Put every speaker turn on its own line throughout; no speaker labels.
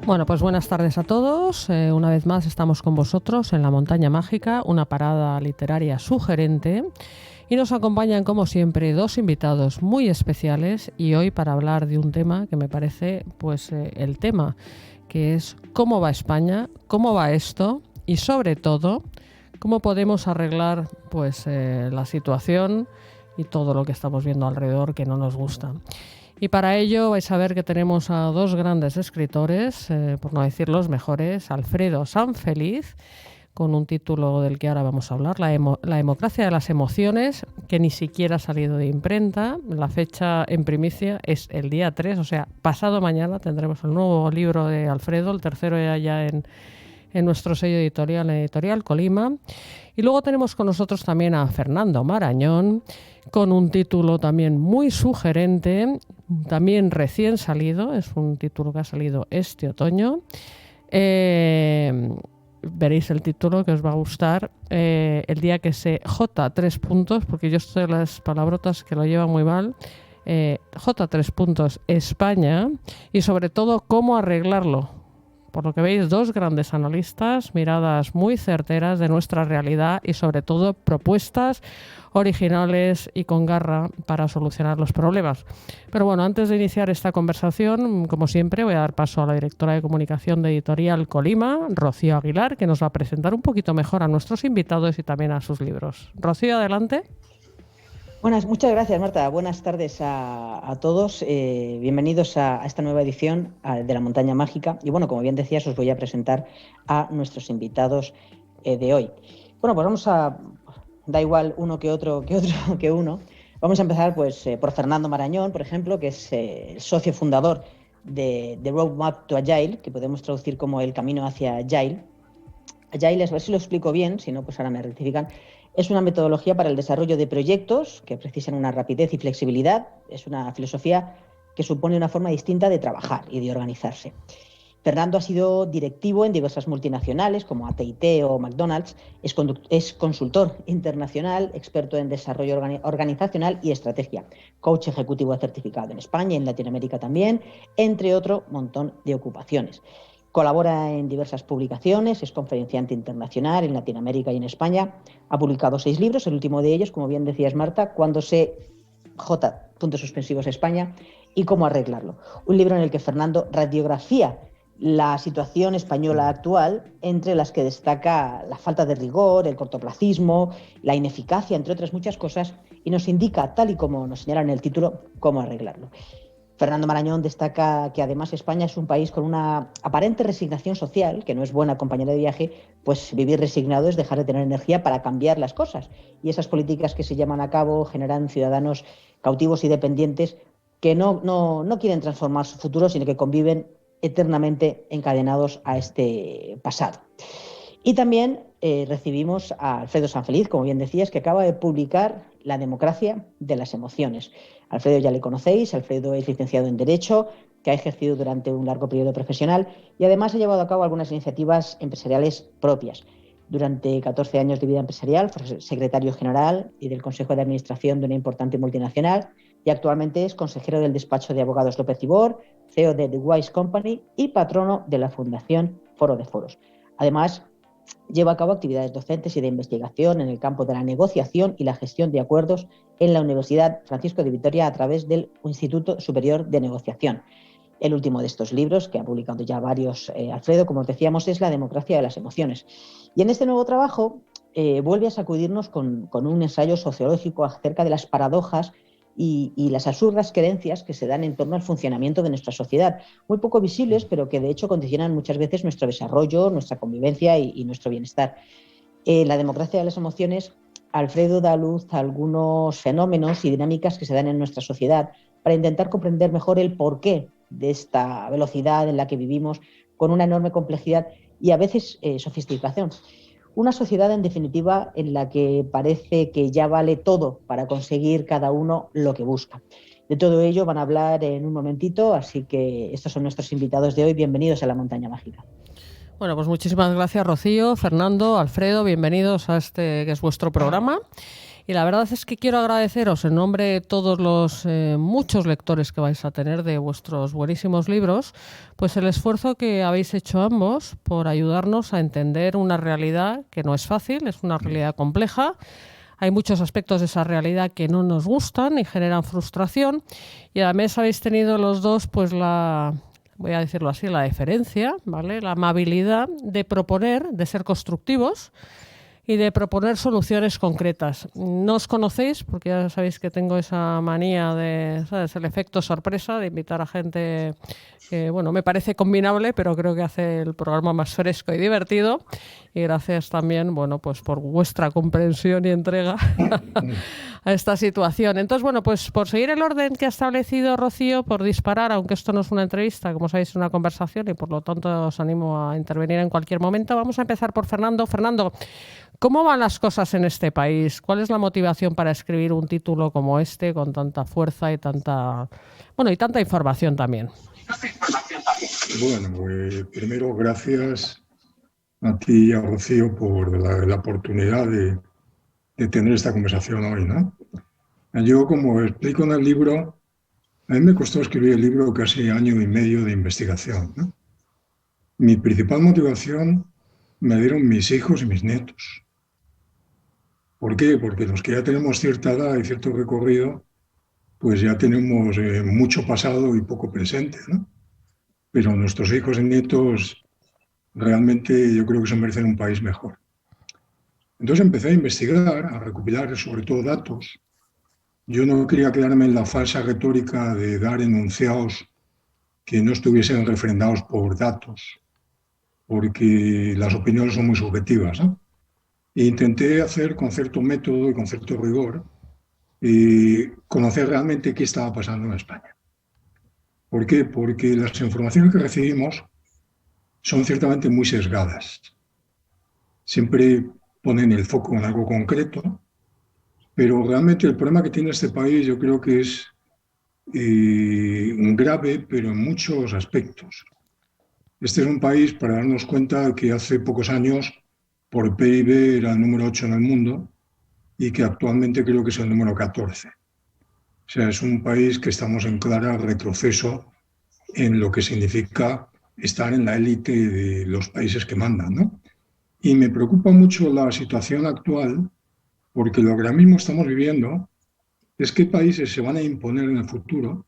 Bueno, pues buenas tardes a todos. Una vez más estamos con vosotros en La Montaña Mágica, una parada literaria sugerente. Y nos acompañan, como siempre, dos invitados muy especiales. Y hoy para hablar de un tema que me parece el tema, que es cómo va España, cómo va esto y sobre todo cómo podemos arreglar la situación y todo lo que estamos viendo alrededor que no nos gusta. Y para ello vais a ver que tenemos a dos grandes escritores, por no decir los mejores, Alfredo Sanfeliz, con un título del que ahora vamos a hablar, La democracia de las emociones, que ni siquiera ha salido de imprenta. La fecha en primicia es el día 3, o sea, pasado mañana tendremos el nuevo libro de Alfredo, el tercero ya en nuestro sello editorial, en Editorial Colima. Y luego tenemos con nosotros también a Fernando Marañón, con un título también muy sugerente, también recién salido, es un título que ha salido este otoño. Veréis el título que os va a gustar, el día que se J3 puntos, porque yo estoy las palabrotas que lo llevan muy mal, J3 puntos España, y sobre todo cómo arreglarlo. Por lo que veis, dos grandes analistas, miradas muy certeras de nuestra realidad y sobre todo propuestas originales y con garra para solucionar los problemas. Pero bueno, antes de iniciar esta conversación, como siempre, voy a dar paso a la directora de comunicación de Editorial Colima, Rocío Aguilar, que nos va a presentar un poquito mejor a nuestros invitados y también a sus libros. Rocío, adelante.
Muchas gracias, Marta. Buenas tardes a todos. Bienvenidos a esta nueva edición de La Montaña Mágica. Y bueno, como bien decías, os voy a presentar a nuestros invitados de hoy. Bueno, pues da igual uno que otro que uno. Vamos a empezar por Fernando Marañón, por ejemplo, que es el socio fundador de Roadmap to Agile, que podemos traducir como el camino hacia Agile. Agile, a ver si lo explico bien, si no, pues ahora me rectifican. Es una metodología para el desarrollo de proyectos que precisan una rapidez y flexibilidad. Es una filosofía que supone una forma distinta de trabajar y de organizarse. Fernando ha sido directivo en diversas multinacionales como AT&T o McDonald's. Es consultor internacional, experto en desarrollo organizacional y estrategia. Coach ejecutivo certificado en España y en Latinoamérica también, entre otro montón de ocupaciones. Colabora en diversas publicaciones, es conferenciante internacional en Latinoamérica y en España. Ha publicado 6 libros, el último de ellos, como bien decías, Marta, Cuando se J. España y cómo arreglarlo. Un libro en el que Fernando radiografía la situación española actual, entre las que destaca la falta de rigor, el cortoplacismo, la ineficacia, entre otras muchas cosas, y nos indica, tal y como nos señala en el título, cómo arreglarlo. Fernando Marañón destaca que además España es un país con una aparente resignación social, que no es buena compañera de viaje, pues vivir resignado es dejar de tener energía para cambiar las cosas. Y esas políticas que se llevan a cabo generan ciudadanos cautivos y dependientes que no quieren transformar su futuro, sino que conviven eternamente encadenados a este pasado. Y también recibimos a Alfredo Sanfeliz, como bien decías, que acaba de publicar La democracia de las emociones. Alfredo ya le conocéis. Alfredo es licenciado en Derecho, que ha ejercido durante un largo periodo profesional y además ha llevado a cabo algunas iniciativas empresariales propias. Durante 14 años de vida empresarial fue secretario general y del Consejo de Administración de una importante multinacional y actualmente es consejero del despacho de abogados López Ibor, CEO de The Wise Company y patrono de la Fundación Foro de Foros. Además, lleva a cabo actividades docentes y de investigación en el campo de la negociación y la gestión de acuerdos en la Universidad Francisco de Vitoria a través del Instituto Superior de Negociación. El último de estos libros, que ha publicado ya varios Alfredo, como os decíamos, es La democracia de las emociones. Y en este nuevo trabajo vuelve a sacudirnos con un ensayo sociológico acerca de las paradojas y las absurdas creencias que se dan en torno al funcionamiento de nuestra sociedad, muy poco visibles, pero que de hecho condicionan muchas veces nuestro desarrollo, nuestra convivencia y nuestro bienestar. La democracia de las emociones, Alfredo da luz a algunos fenómenos y dinámicas que se dan en nuestra sociedad para intentar comprender mejor el porqué de esta velocidad en la que vivimos, con una enorme complejidad y a veces sofisticación. Una sociedad, en definitiva, en la que parece que ya vale todo para conseguir cada uno lo que busca. De todo ello van a hablar en un momentito, así que estos son nuestros invitados de hoy. Bienvenidos a La Montaña Mágica.
Bueno, pues muchísimas gracias, Rocío, Fernando, Alfredo, bienvenidos a este que es vuestro programa. Y la verdad es que quiero agradeceros en nombre de todos los muchos lectores que vais a tener de vuestros buenísimos libros, pues el esfuerzo que habéis hecho ambos por ayudarnos a entender una realidad que no es fácil, es una realidad compleja. Hay muchos aspectos de esa realidad que no nos gustan y generan frustración. Y además habéis tenido los dos, pues voy a decirlo así, la deferencia, ¿vale? La amabilidad de proponer, de ser constructivos y de proponer soluciones concretas. No os conocéis, porque ya sabéis que tengo esa manía de, ¿sabes?, el efecto sorpresa, de invitar a gente que, bueno, me parece combinable, pero creo que hace el programa más fresco y divertido. Y gracias también, bueno, pues por vuestra comprensión y entrega a esta situación. Entonces, bueno, pues por seguir el orden que ha establecido Rocío, por disparar, aunque esto no es una entrevista, como sabéis, es una conversación y por lo tanto os animo a intervenir en cualquier momento. Vamos a empezar por Fernando. Fernando, ¿cómo van las cosas en este país? ¿Cuál es la motivación para escribir un título como este, con tanta fuerza y tanta información también?
Bueno, primero gracias a ti y a Rocío por la oportunidad de tener esta conversación hoy, ¿no? Yo, como explico en el libro, a mí me costó escribir el libro casi 1 año y medio de investigación, ¿no? Mi principal motivación me dieron mis hijos y mis nietos. ¿Por qué? Porque los que ya tenemos cierta edad y cierto recorrido, pues ya tenemos mucho pasado y poco presente, ¿no? Pero nuestros hijos y nietos realmente yo creo que se merecen un país mejor. Entonces empecé a investigar, a recopilar sobre todo datos. Yo no quería quedarme en la falsa retórica de dar enunciados que no estuviesen refrendados por datos, porque las opiniones son muy subjetivas, ¿no? E intenté hacer con cierto método y con cierto rigor conocer realmente qué estaba pasando en España. ¿Por qué? Porque las informaciones que recibimos son ciertamente muy sesgadas. Siempre ponen el foco en algo concreto, pero realmente el problema que tiene este país yo creo que es grave, pero en muchos aspectos. Este es un país, para darnos cuenta, que hace pocos años por PIB era el número 8 en el mundo y que actualmente creo que es el número 14. O sea, es un país que estamos en claro retroceso en lo que significa estar en la élite de los países que mandan, ¿no? Y me preocupa mucho la situación actual, porque lo que ahora mismo estamos viviendo es qué países se van a imponer en el futuro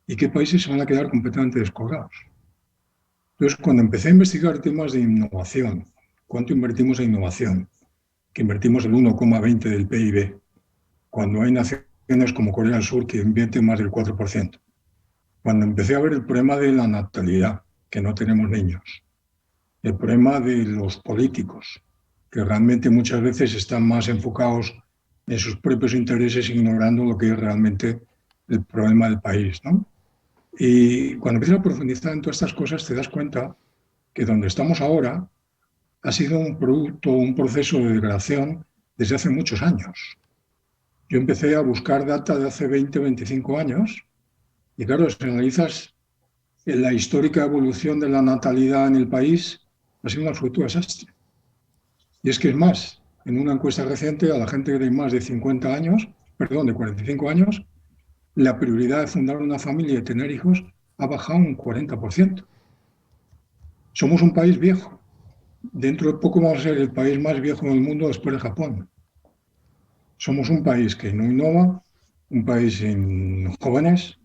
y qué países se van a quedar completamente descolgados. Entonces, cuando empecé a investigar temas de innovación, ¿cuánto invertimos en innovación? Que invertimos el 1,20 del PIB, cuando hay naciones como Corea del Sur que invierten más del 4%. Cuando empecé a ver el problema de la natalidad, que no tenemos niños, el problema de los políticos, que realmente muchas veces están más enfocados en sus propios intereses, ignorando lo que es realmente el problema del país, ¿no? Y cuando empiezas a profundizar en todas estas cosas, te das cuenta que donde estamos ahora ha sido un proceso de degradación desde hace muchos años. Yo empecé a buscar data de hace 20, 25 años, y claro, si analizas la histórica evolución de la natalidad en el país, ha sido un absoluto desastre. Y es que es más, en una encuesta reciente a la gente de más de 50 años, perdón, de 45 años, la prioridad de fundar una familia y tener hijos ha bajado un 40%. Somos un país viejo. Dentro de poco vamos a ser el país más viejo del mundo después de Japón. Somos un país que no innova, un país sin jóvenes,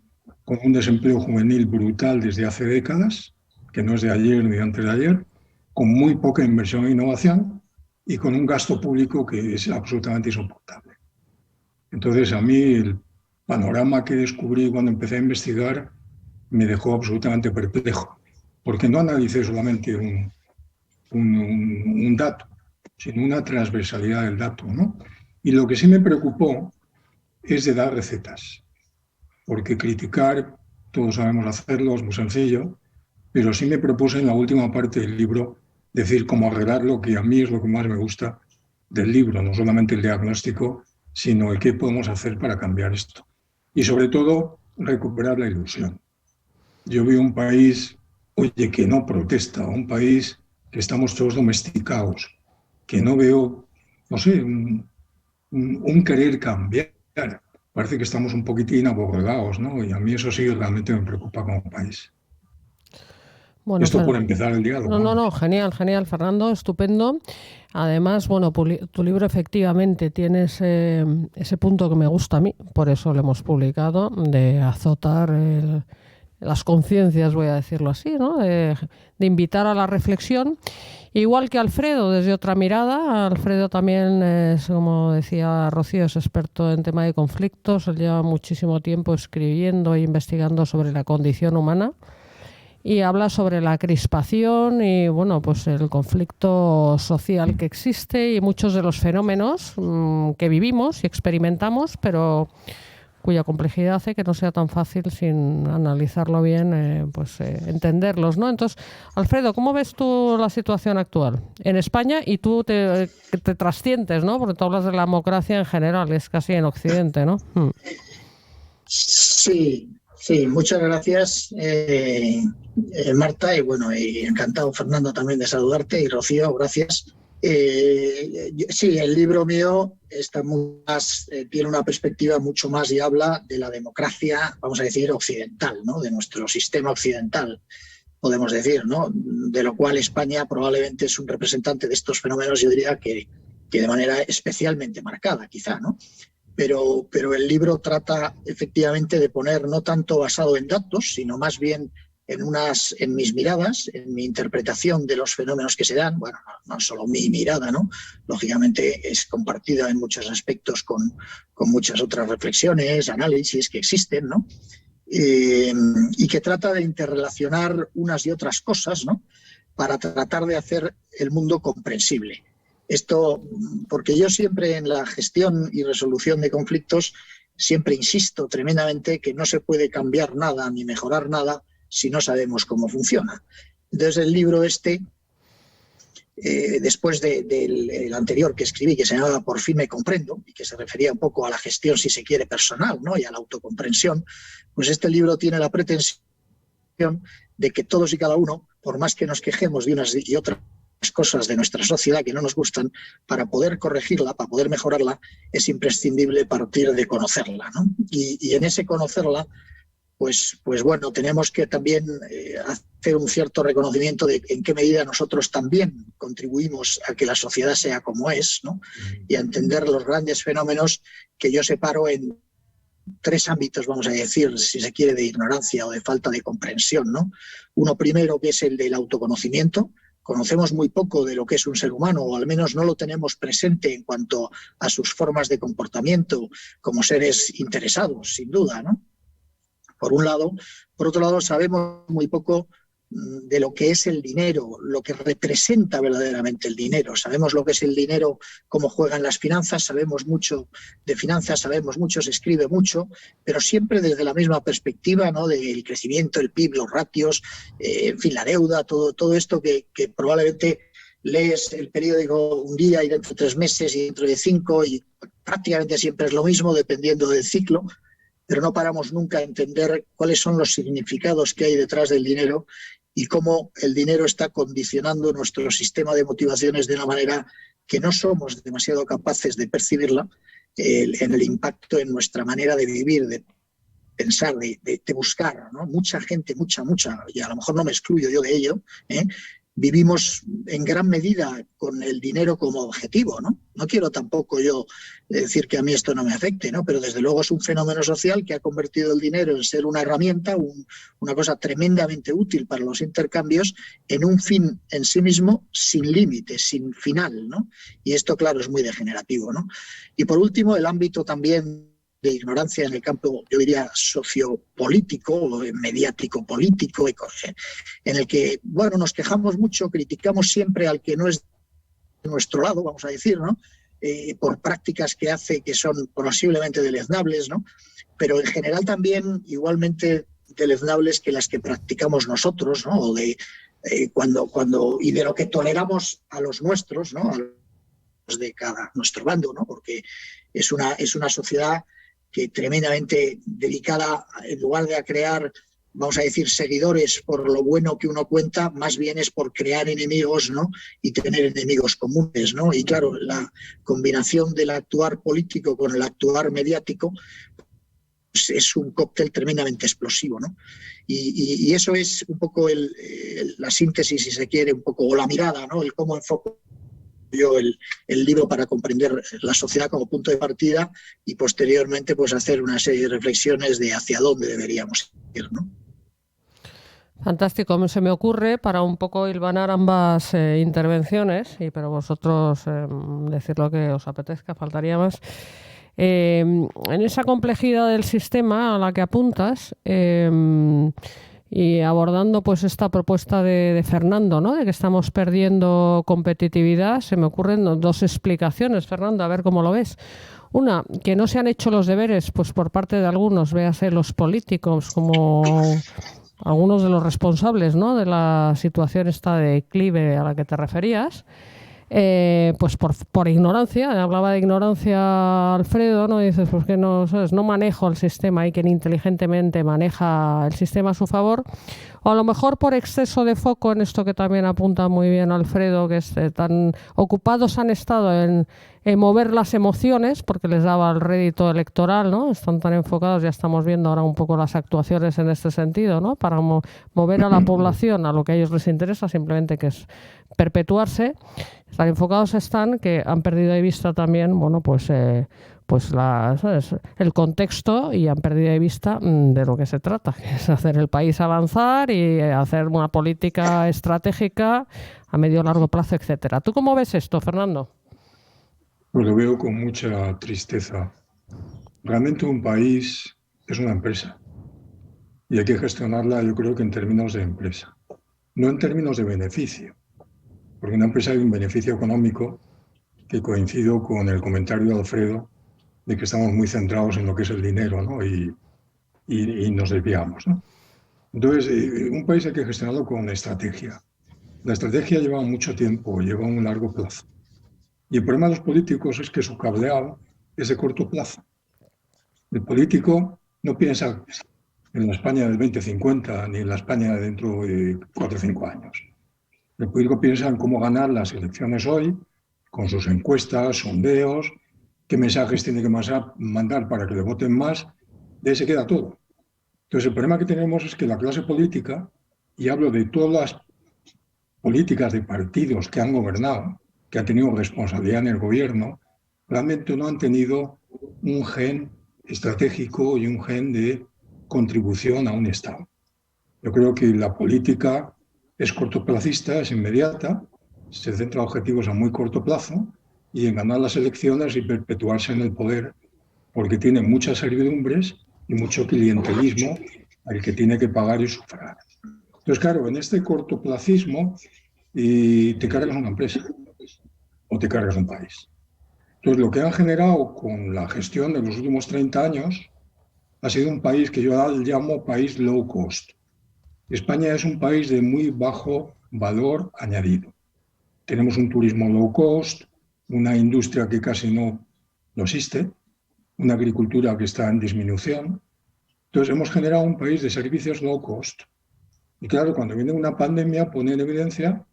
con un desempleo juvenil brutal desde hace décadas, que no es de ayer ni de antes de ayer, con muy poca inversión e innovación y con un gasto público que es absolutamente insoportable. Entonces, a mí el panorama que descubrí cuando empecé a investigar me dejó absolutamente perplejo, porque no analicé solamente un dato, sino una transversalidad del dato, ¿no? Y lo que sí me preocupó es de dar recetas, porque criticar todos sabemos hacerlo, es muy sencillo, pero sí me propuse en la última parte del libro decir cómo arreglar lo que a mí es lo que más me gusta del libro, no solamente el diagnóstico, sino el qué podemos hacer para cambiar esto. Y sobre todo, recuperar la ilusión. Yo veo un país, oye, que no protesta, un país que estamos todos domesticados, que no veo, no sé, un querer cambiar. Parece que estamos un poquitín aborregados, ¿no? Y a mí eso sí realmente me preocupa como país.
Bueno,
Esto por empezar el diálogo.
No, genial, Fernando, estupendo. Además, bueno, tu libro efectivamente tiene ese punto que me gusta a mí, por eso lo hemos publicado, de azotar las conciencias, voy a decirlo así, ¿no? De invitar a la reflexión. Igual que Alfredo, desde otra mirada. Alfredo también es, como decía Rocío, es experto en tema de conflictos. Él lleva muchísimo tiempo escribiendo e investigando sobre la condición humana. Y habla sobre la crispación y bueno, pues el conflicto social que existe y muchos de los fenómenos que vivimos y experimentamos, pero cuya complejidad hace que no sea tan fácil, sin analizarlo bien, entenderlos, ¿no? Entonces, Alfredo, ¿cómo ves tú la situación actual en España? Y tú te trascientes, ¿no? Porque tú hablas de la democracia en general, es casi en Occidente, ¿no?
Sí, muchas gracias, Marta, y encantado, Fernando, también de saludarte, y Rocío, gracias. Sí, el libro mío está tiene una perspectiva mucho más y habla de la democracia, vamos a decir, occidental, ¿no? De nuestro sistema occidental, podemos decir, ¿no? De lo cual España probablemente es un representante de estos fenómenos, yo diría que de manera especialmente marcada, quizá, ¿no? Pero el libro trata efectivamente de poner, no tanto basado en datos, sino más bien en mis miradas, en mi interpretación de los fenómenos que se dan. Bueno, no solo mi mirada, ¿no? Lógicamente es compartida en muchos aspectos con muchas otras reflexiones, análisis que existen, ¿no? Y que trata de interrelacionar unas y otras cosas, ¿no? Para tratar de hacer el mundo comprensible. Esto, porque yo siempre en la gestión y resolución de conflictos siempre insisto tremendamente que no se puede cambiar nada ni mejorar nada si no sabemos cómo funciona. Entonces el libro después del anterior que escribí, que se llamaba Por fin me comprendo, y que se refería un poco a la gestión, si se quiere, personal, ¿no? Y a la autocomprensión, pues este libro tiene la pretensión de que todos y cada uno, por más que nos quejemos de unas y otras cosas de nuestra sociedad que no nos gustan, para poder corregirla, para poder mejorarla, es imprescindible partir de conocerla, ¿no? Y en ese conocerla, pues bueno, tenemos que también hacer un cierto reconocimiento de en qué medida nosotros también contribuimos a que la sociedad sea como es, ¿no? Y a entender los grandes fenómenos que yo separo en tres ámbitos, vamos a decir, si se quiere, de ignorancia o de falta de comprensión, ¿no? Uno primero, que es el del autoconocimiento. Conocemos muy poco de lo que es un ser humano, o al menos no lo tenemos presente en cuanto a sus formas de comportamiento como seres interesados, sin duda, ¿no? Por un lado. Por otro lado, sabemos muy poco de lo que es el dinero, lo que representa verdaderamente el dinero. Sabemos lo que es el dinero, cómo juegan las finanzas, sabemos mucho de finanzas, sabemos mucho, se escribe mucho, pero siempre desde la misma perspectiva, ¿no? Del crecimiento, el PIB, los ratios, en fin, la deuda, todo esto que probablemente lees el periódico un día y dentro de 3 meses y dentro de 5, y prácticamente siempre es lo mismo dependiendo del ciclo, pero no paramos nunca a entender cuáles son los significados que hay detrás del dinero y cómo el dinero está condicionando nuestro sistema de motivaciones de una manera que no somos demasiado capaces de percibirla, en el impacto en nuestra manera de vivir, de pensar, de buscar, ¿no? Mucha gente, mucha, y a lo mejor no me excluyo yo de ello, vivimos en gran medida con el dinero como objetivo, ¿no? No quiero tampoco yo decir que a mí esto no me afecte, ¿no? Pero desde luego es un fenómeno social que ha convertido el dinero en ser una herramienta, una cosa tremendamente útil para los intercambios, en un fin en sí mismo, sin límite, sin final, ¿no? Y esto, claro, es muy degenerativo, ¿no? Y por último, el ámbito también de ignorancia en el campo, yo diría, sociopolítico, mediático-político, en el que, bueno, nos quejamos mucho, criticamos siempre al que no es de nuestro lado, vamos a decir, ¿no? Por prácticas que hace que son posiblemente deleznables, ¿no? Pero en general también, igualmente indeleznables que las que practicamos nosotros, ¿no? O de y de lo que toleramos a los nuestros, ¿no? A los de cada nuestro bando, ¿no? Porque es una sociedad que tremendamente dedicada, en lugar de a crear, vamos a decir, seguidores por lo bueno que uno cuenta, más bien es por crear enemigos, ¿no? Y tener enemigos comunes, ¿no? Y claro, la combinación del actuar político con el actuar mediático pues es un cóctel tremendamente explosivo, ¿no? Y eso es un poco la síntesis, si se quiere, un poco, o la mirada, ¿no? El cómo enfoco yo el libro para comprender la sociedad como punto de partida y posteriormente pues hacer una serie de reflexiones de hacia dónde deberíamos ir, ¿no?
Fantástico. Se me ocurre, para un poco hilvanar ambas intervenciones, pero vosotros decir lo que os apetezca, faltaría más. En esa complejidad del sistema a la que apuntas, y abordando pues esta propuesta de Fernando, ¿no? De que estamos perdiendo competitividad, se me ocurren dos explicaciones, Fernando, a ver cómo lo ves. Una, que no se han hecho los deberes pues por parte de algunos, véase los políticos, como algunos de los responsables, ¿no? De la situación esta de declive a la que te referías. Pues por ignorancia, hablaba de ignorancia Alfredo, ¿no? Dices, pues que no, ¿sabes? No manejo el sistema, hay quien inteligentemente maneja el sistema a su favor, o a lo mejor por exceso de foco en esto que también apunta muy bien Alfredo, que es tan ocupados han estado en mover las emociones, porque les daba el rédito electoral, ¿no? Están tan enfocados, ya estamos viendo ahora un poco las actuaciones en este sentido, ¿no? Para mover a la población a lo que a ellos les interesa, simplemente que es perpetuarse. Tan enfocados están que han perdido de vista también, bueno, pues el contexto, y han perdido de vista de lo que se trata, que es hacer el país avanzar y hacer una política estratégica a medio o largo plazo, etcétera. ¿Tú cómo ves esto, Fernando?
Pues lo veo con mucha tristeza. Realmente un país es una empresa y hay que gestionarla, yo creo que en términos de empresa, no en términos de beneficio, porque en una empresa hay un beneficio económico que coincido con el comentario de Alfredo de que estamos muy centrados en lo que es el dinero, ¿no? y nos desviamos, ¿no? Entonces, un país hay que gestionarlo con estrategia. La estrategia lleva mucho tiempo, lleva un largo plazo. Y el problema de los políticos es que su cableado es de corto plazo. El político no piensa en la España del 2050 ni en la España de dentro de 4 o 5 años. El político piensa en cómo ganar las elecciones hoy, con sus encuestas, sondeos, qué mensajes tiene que mandar para que le voten más, de ahí se queda todo. Entonces el problema que tenemos es que la clase política, y hablo de todas las políticas de partidos que han gobernado, que han tenido responsabilidad en el gobierno, realmente no han tenido un gen estratégico y un gen de contribución a un Estado. Yo creo que la política es cortoplacista, es inmediata, se centra en objetivos a muy corto plazo y en ganar las elecciones y perpetuarse en el poder, porque tiene muchas servidumbres y mucho clientelismo al que tiene que pagar y sufragar. Entonces, claro, en este cortoplacismo te cargas una empresa o te cargas un país. Entonces, lo que han generado con la gestión de los últimos 30 años ha sido un país que yo llamo país low cost. España es un país de muy bajo valor añadido. Tenemos un turismo low cost, una industria que casi no existe, una agricultura que está en disminución. Entonces hemos generado un país de servicios low cost. Y claro, cuando viene una pandemia pone en evidencia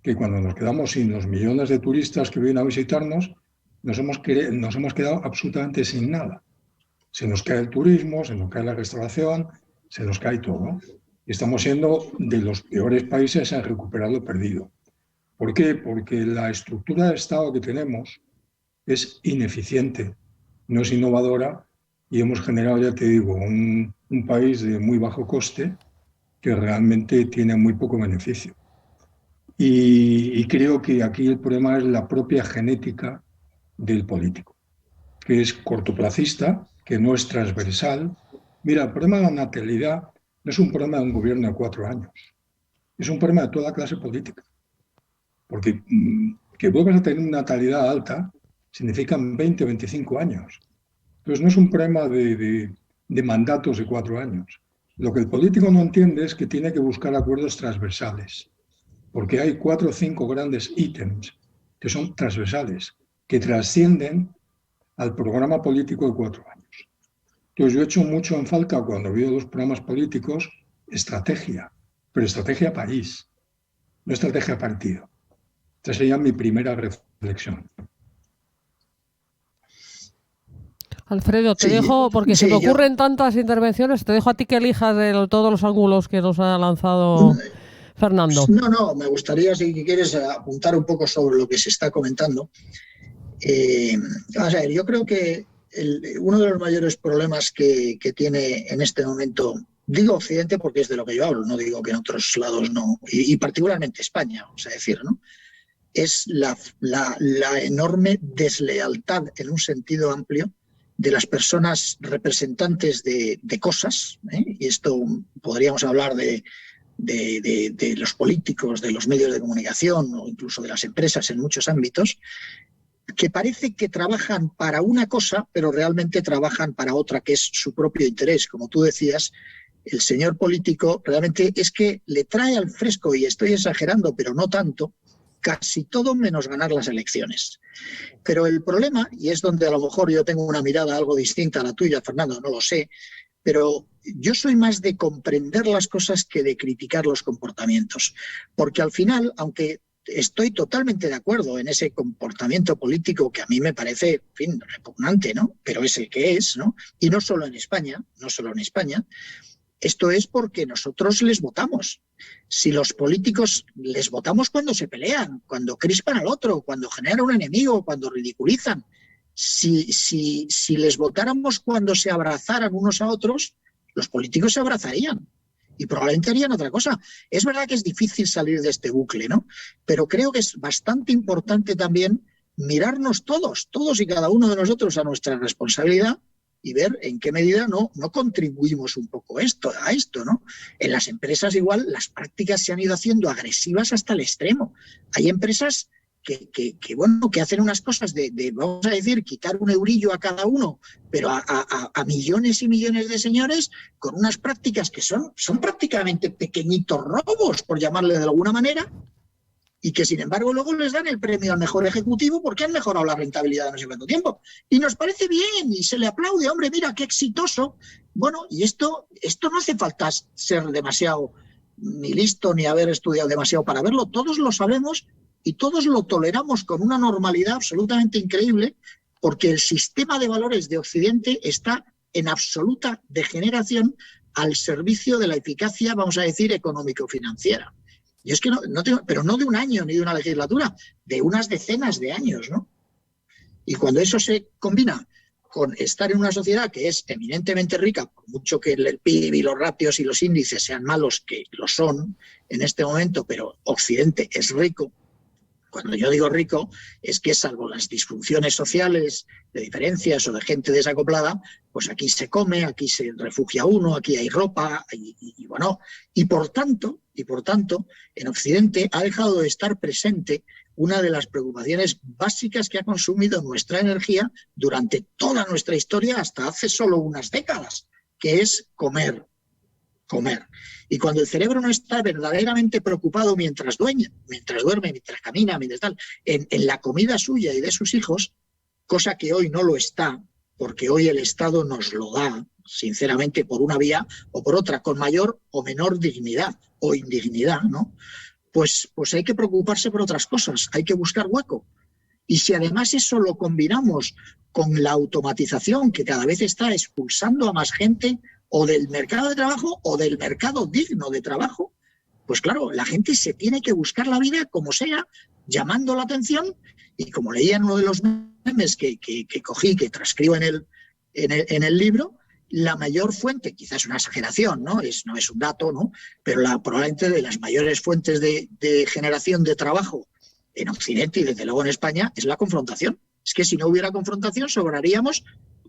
que cuando nos quedamos sin los millones de turistas que vienen a visitarnos, nos hemos quedado absolutamente sin nada. Se nos cae el turismo, se nos cae la restauración, se nos cae todo. Y estamos siendo de los peores países en recuperar lo perdido. ¿Por qué? Porque la estructura de Estado que tenemos es ineficiente, no es innovadora, y hemos generado, ya te digo, un país de muy bajo coste que realmente tiene muy poco beneficio. Y creo que aquí el problema es la propia genética del político, que es cortoplacista, que no es transversal. Mira, el problema de la natalidad no es un problema de un gobierno de 4 años, es un problema de toda clase política. Porque que vuelvas a tener una natalidad alta significan 20 o 25 años. Entonces no es un problema de mandatos de 4 años, Lo que el político no entiende es que tiene que buscar acuerdos transversales, porque hay 4 o 5 grandes ítems que son transversales, que trascienden al programa político de 4 años. Entonces yo he hecho mucho en falta cuando veo los programas políticos estrategia, pero estrategia país, no estrategia partido. Esa sería mi primera reflexión.
Alfredo, te dejo, porque se me ocurren tantas intervenciones, te dejo a ti que elijas de todos los ángulos que nos ha lanzado Fernando.
No, me gustaría, si quieres, apuntar un poco sobre lo que se está comentando. Vamos a ver, yo creo que uno de los mayores problemas que tiene en este momento, digo Occidente porque es de lo que yo hablo, no digo que en otros lados no, y particularmente España, vamos a decir, ¿no? Es la enorme deslealtad en un sentido amplio de las personas representantes de cosas, y esto podríamos hablar de los políticos, de los medios de comunicación o incluso de las empresas en muchos ámbitos, que parece que trabajan para una cosa, pero realmente trabajan para otra, que es su propio interés. Como tú decías, el señor político realmente es que le trae al fresco, y estoy exagerando, pero no tanto, casi todo menos ganar las elecciones. Pero el problema, y es donde a lo mejor yo tengo una mirada algo distinta a la tuya, Fernando, no lo sé, pero yo soy más de comprender las cosas que de criticar los comportamientos. Porque al final, aunque estoy totalmente de acuerdo en ese comportamiento político que a mí me parece, en fin, repugnante, ¿no? Pero es el que es, ¿no? Y no solo en España, esto es porque nosotros les votamos. Si los políticos les votamos cuando se pelean, cuando crispan al otro, cuando generan un enemigo, cuando ridiculizan, si les votáramos cuando se abrazaran unos a otros, los políticos se abrazarían y probablemente harían otra cosa. Es verdad que es difícil salir de este bucle, ¿no? Pero creo que es bastante importante también mirarnos todos y cada uno de nosotros a nuestra responsabilidad y ver en qué medida no contribuimos un poco a esto, ¿no? En las empresas igual las prácticas se han ido haciendo agresivas hasta el extremo. Hay empresas que hacen unas cosas de, vamos a decir, quitar un eurillo a cada uno, pero a millones y millones de señores, con unas prácticas que son prácticamente pequeñitos robos, por llamarle de alguna manera, y que sin embargo luego les dan el premio al mejor ejecutivo porque han mejorado la rentabilidad de no sé cuánto tiempo. Y nos parece bien y se le aplaude, hombre, mira qué exitoso. Bueno, y esto no hace falta ser demasiado ni listo ni haber estudiado demasiado para verlo. Todos lo sabemos y todos lo toleramos con una normalidad absolutamente increíble, porque el sistema de valores de Occidente está en absoluta degeneración al servicio de la eficacia, vamos a decir, económico-financiera. Y es que pero no de un año ni de una legislatura, de unas decenas de años, ¿no? Y cuando eso se combina con estar en una sociedad que es eminentemente rica, por mucho que el PIB y los ratios y los índices sean malos, que lo son en este momento, pero Occidente es rico. Cuando yo digo rico, es que salvo las disfunciones sociales, de diferencias o de gente desacoplada, pues aquí se come, aquí se refugia uno, aquí hay ropa, y por tanto, en Occidente ha dejado de estar presente una de las preocupaciones básicas que ha consumido nuestra energía durante toda nuestra historia hasta hace solo unas décadas, que es comer. Y cuando el cerebro no está verdaderamente preocupado mientras duerme, mientras camina, mientras tal, en la comida suya y de sus hijos, cosa que hoy no lo está, porque hoy el Estado nos lo da, sinceramente, por una vía o por otra, con mayor o menor dignidad o indignidad, ¿no? Pues hay que preocuparse por otras cosas, hay que buscar hueco. Y si además eso lo combinamos con la automatización que cada vez está expulsando a más gente o del mercado de trabajo o del mercado digno de trabajo, pues claro, la gente se tiene que buscar la vida como sea, llamando la atención, y como leía en uno de los memes que cogí, que transcribo en el libro, la mayor fuente, quizás una exageración, no es un dato, ¿no? Pero probablemente de las mayores fuentes de generación de trabajo en Occidente y desde luego en España es la confrontación. Es que si no hubiera confrontación sobraríamos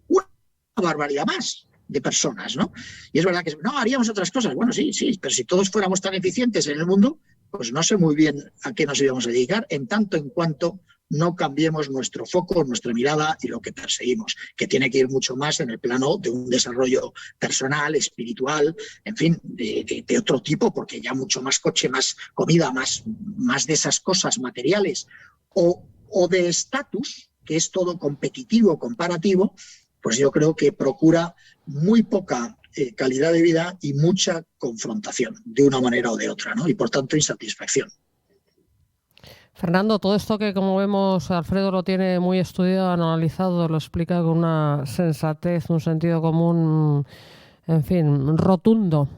una barbaridad más de personas, ¿no? Y es verdad que no haríamos otras cosas. Bueno, sí, pero si todos fuéramos tan eficientes en el mundo, pues no sé muy bien a qué nos íbamos a dedicar, en tanto en cuanto no cambiemos nuestro foco, nuestra mirada y lo que perseguimos, que tiene que ir mucho más en el plano de un desarrollo personal, espiritual, en fin, de otro tipo, porque ya mucho más coche, más comida, más de esas cosas materiales o de estatus, que es todo competitivo, comparativo, pues yo creo que procura muy poca calidad de vida y mucha confrontación, de una manera o de otra, ¿no? Y por tanto insatisfacción.
Fernando, todo esto que, como vemos, Alfredo lo tiene muy estudiado, analizado, lo explica con una sensatez, un sentido común, en fin, rotundo,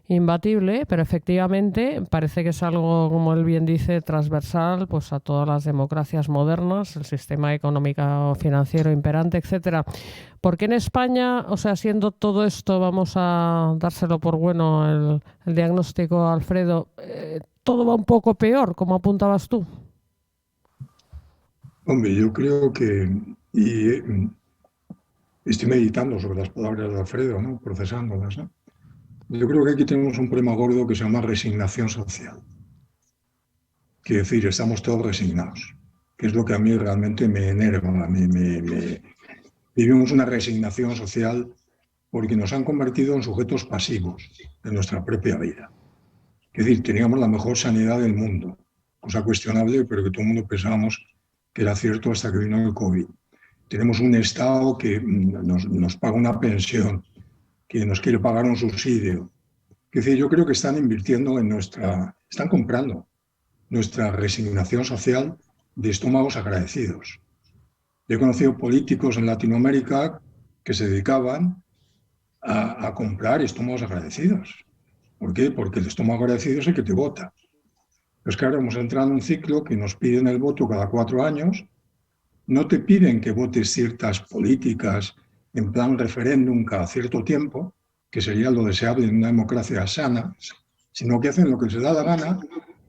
imbatible, pero efectivamente parece que es algo, como él bien dice, transversal pues a todas las democracias modernas, el sistema económico financiero imperante, etcétera. ¿Por qué en España, o sea, siendo todo esto, vamos a dárselo por bueno el diagnóstico, Alfredo, todo va un poco peor, como apuntabas tú?
Hombre, yo creo que, y estoy meditando sobre las palabras de Alfredo, ¿no? Procesándolas, ¿no? Yo creo que aquí tenemos un problema gordo que se llama resignación social. Quiere decir, estamos todos resignados, que es lo que a mí realmente me enerva. Vivimos una resignación social porque nos han convertido en sujetos pasivos de nuestra propia vida. Es decir, teníamos la mejor sanidad del mundo, cosa cuestionable, pero que todo el mundo pensábamos que era cierto hasta que vino el COVID. Tenemos un Estado que nos paga una pensión, que nos quiere pagar un subsidio. Es decir, yo creo que están invirtiendo están comprando nuestra resignación social de estómagos agradecidos. Yo he conocido políticos en Latinoamérica que se dedicaban a comprar estómagos agradecidos. ¿Por qué? Porque el estómago agradecido es el que te vota. Pues claro, hemos entrado en un ciclo que nos piden el voto cada 4 años. No te piden que votes ciertas políticas en plan referéndum cada cierto tiempo, que sería lo deseable en una democracia sana, sino que hacen lo que se da la gana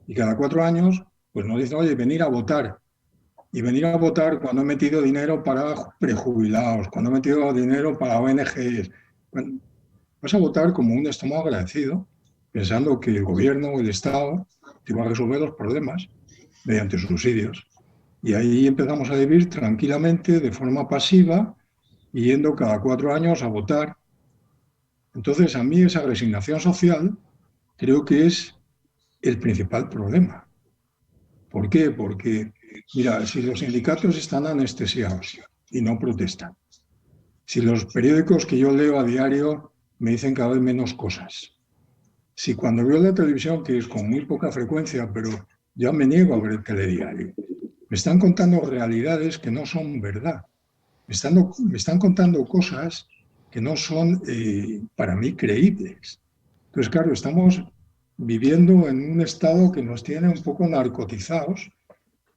y cada 4 años pues nos dicen, oye, venir a votar. Y venir a votar cuando he metido dinero para prejubilados, cuando he metido dinero para ONGs. Bueno, vas a votar como un estómago agradecido, pensando que el gobierno o el Estado te va a resolver los problemas mediante subsidios. Y ahí empezamos a vivir tranquilamente, de forma pasiva, yendo cada 4 años a votar. Entonces, a mí esa resignación social creo que es el principal problema. ¿Por qué? Porque, mira, si los sindicatos están anestesiados y no protestan, si los periódicos que yo leo a diario me dicen cada vez menos cosas, si cuando veo la televisión, que es con muy poca frecuencia, pero ya me niego a ver el telediario, me están contando realidades que no son verdad, me están contando cosas que no son para mí creíbles. Entonces, claro, estamos viviendo en un estado que nos tiene un poco narcotizados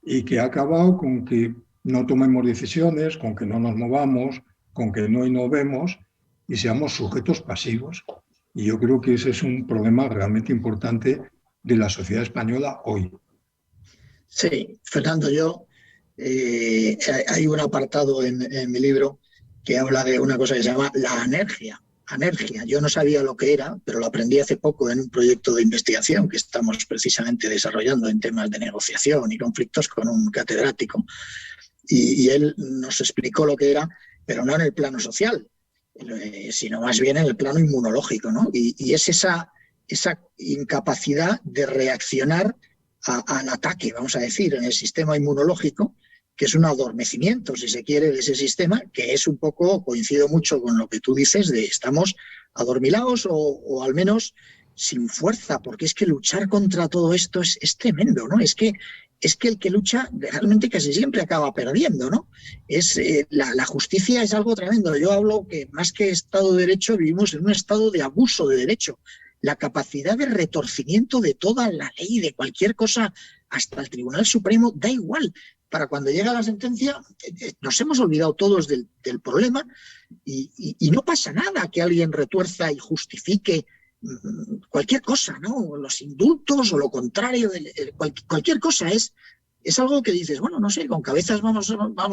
y que ha acabado con que no tomemos decisiones, con que no nos movamos, con que no innovemos y seamos sujetos pasivos. Y yo creo que ese es un problema realmente importante de la sociedad española hoy.
Sí, Fernando, hay un apartado en mi libro que habla de una cosa que se llama la anergia. Anergia. Yo no sabía lo que era, pero lo aprendí hace poco en un proyecto de investigación que estamos precisamente desarrollando en temas de negociación y conflictos con un catedrático. Y él nos explicó lo que era, pero no en el plano social, sino más bien en el plano inmunológico, ¿no? Y es esa incapacidad de reaccionar al ataque, vamos a decir, en el sistema inmunológico, que es un adormecimiento, si se quiere, de ese sistema, que es un poco, coincido mucho con lo que tú dices, de estamos adormilados o al menos sin fuerza, porque es que luchar contra todo esto es tremendo, ¿no? Es que el que lucha realmente casi siempre acaba perdiendo, ¿no? La justicia es algo tremendo. Yo hablo que más que Estado de Derecho vivimos en un estado de abuso de derecho. La capacidad de retorcimiento de toda la ley, de cualquier cosa, hasta el Tribunal Supremo, da igual. Para cuando llega la sentencia, nos hemos olvidado todos del problema y no pasa nada que alguien retuerza y justifique cualquier cosa, ¿no? Los indultos o lo contrario, cualquier cosa es algo que dices, bueno, no sé, con cabezas vamos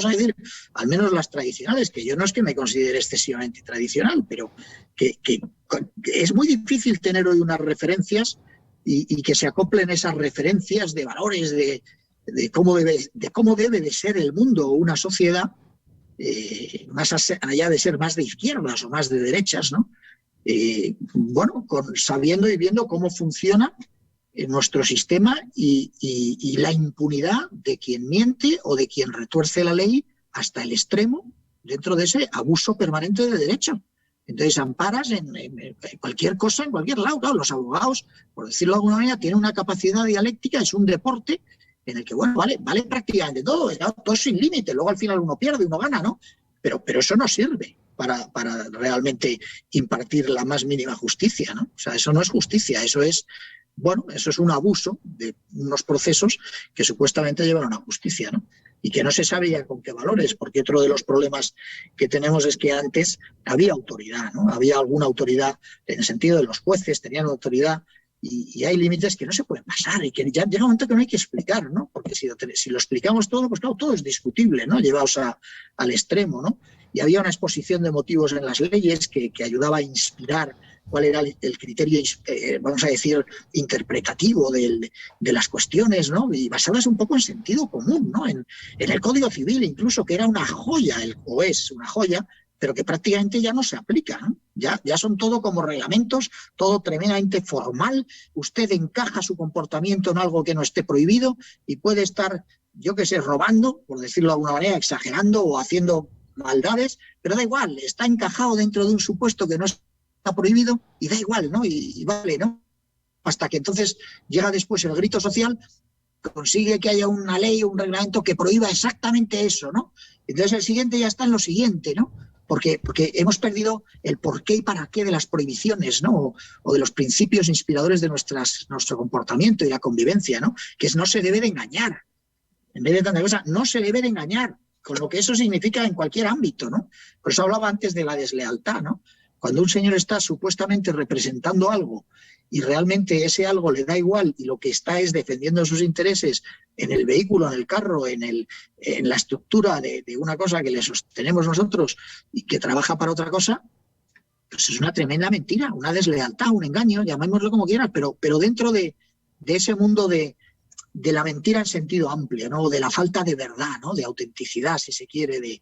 a decir, al menos las tradicionales, que yo no es que me considere excesivamente tradicional, pero que es muy difícil tener hoy unas referencias y que se acoplen esas referencias de valores de cómo debe de ser el mundo o una sociedad, más allá de ser más de izquierdas o más de derechas, ¿no? Bueno, sabiendo y viendo cómo funciona nuestro sistema y la impunidad de quien miente o de quien retuerce la ley hasta el extremo dentro de ese abuso permanente de derecho. Entonces amparas en cualquier cosa, en cualquier lado. Claro, los abogados, por decirlo de alguna manera, tienen una capacidad dialéctica, es un deporte en el que, bueno, vale prácticamente todo, todo es sin límite, luego al final uno pierde, uno gana, ¿no? Pero eso no sirve para realmente impartir la más mínima justicia, ¿no? O sea, eso no es justicia, eso es un abuso de unos procesos que supuestamente llevan a una justicia, ¿no? Y que no se sabe ya con qué valores, porque otro de los problemas que tenemos es que antes había autoridad, ¿no? Había alguna autoridad en el sentido de los jueces, tenían autoridad, y hay límites que no se pueden pasar y que ya llega un momento que no hay que explicar, ¿no? Porque si lo explicamos todo, pues claro, todo es discutible, ¿no? Llevados al extremo, ¿no? Y había una exposición de motivos en las leyes que ayudaba a inspirar cuál era el criterio, vamos a decir, interpretativo de las cuestiones, ¿no? Y basadas un poco en sentido común, ¿no? En el Código Civil incluso, que era una joya, o es una joya, pero que prácticamente ya no se aplica, ¿no? Ya son todo como reglamentos, todo tremendamente formal. Usted encaja su comportamiento en algo que no esté prohibido y puede estar, yo qué sé, robando, por decirlo de alguna manera, exagerando o haciendo maldades, pero da igual, está encajado dentro de un supuesto que no está prohibido y da igual, ¿no? Y vale, ¿no? Hasta que entonces llega después el grito social, consigue que haya una ley o un reglamento que prohíba exactamente eso, ¿no? Entonces el siguiente ya está en lo siguiente, ¿no? Porque hemos perdido el porqué y para qué de las prohibiciones, ¿no? O de los principios inspiradores de nuestro comportamiento y la convivencia, ¿no? Que no se debe de engañar. En vez de tanta cosa, no se debe de engañar, con lo que eso significa en cualquier ámbito, ¿no? Por eso hablaba antes de la deslealtad, ¿no? Cuando un señor está supuestamente representando algo y realmente ese algo le da igual y lo que está es defendiendo sus intereses en el vehículo, en el carro, en la estructura de una cosa que le sostenemos nosotros y que trabaja para otra cosa, pues es una tremenda mentira, una deslealtad, un engaño, llamémoslo como quieras, pero dentro de ese mundo de la mentira en sentido amplio, ¿no? De la falta de verdad, ¿no? De autenticidad, si se quiere,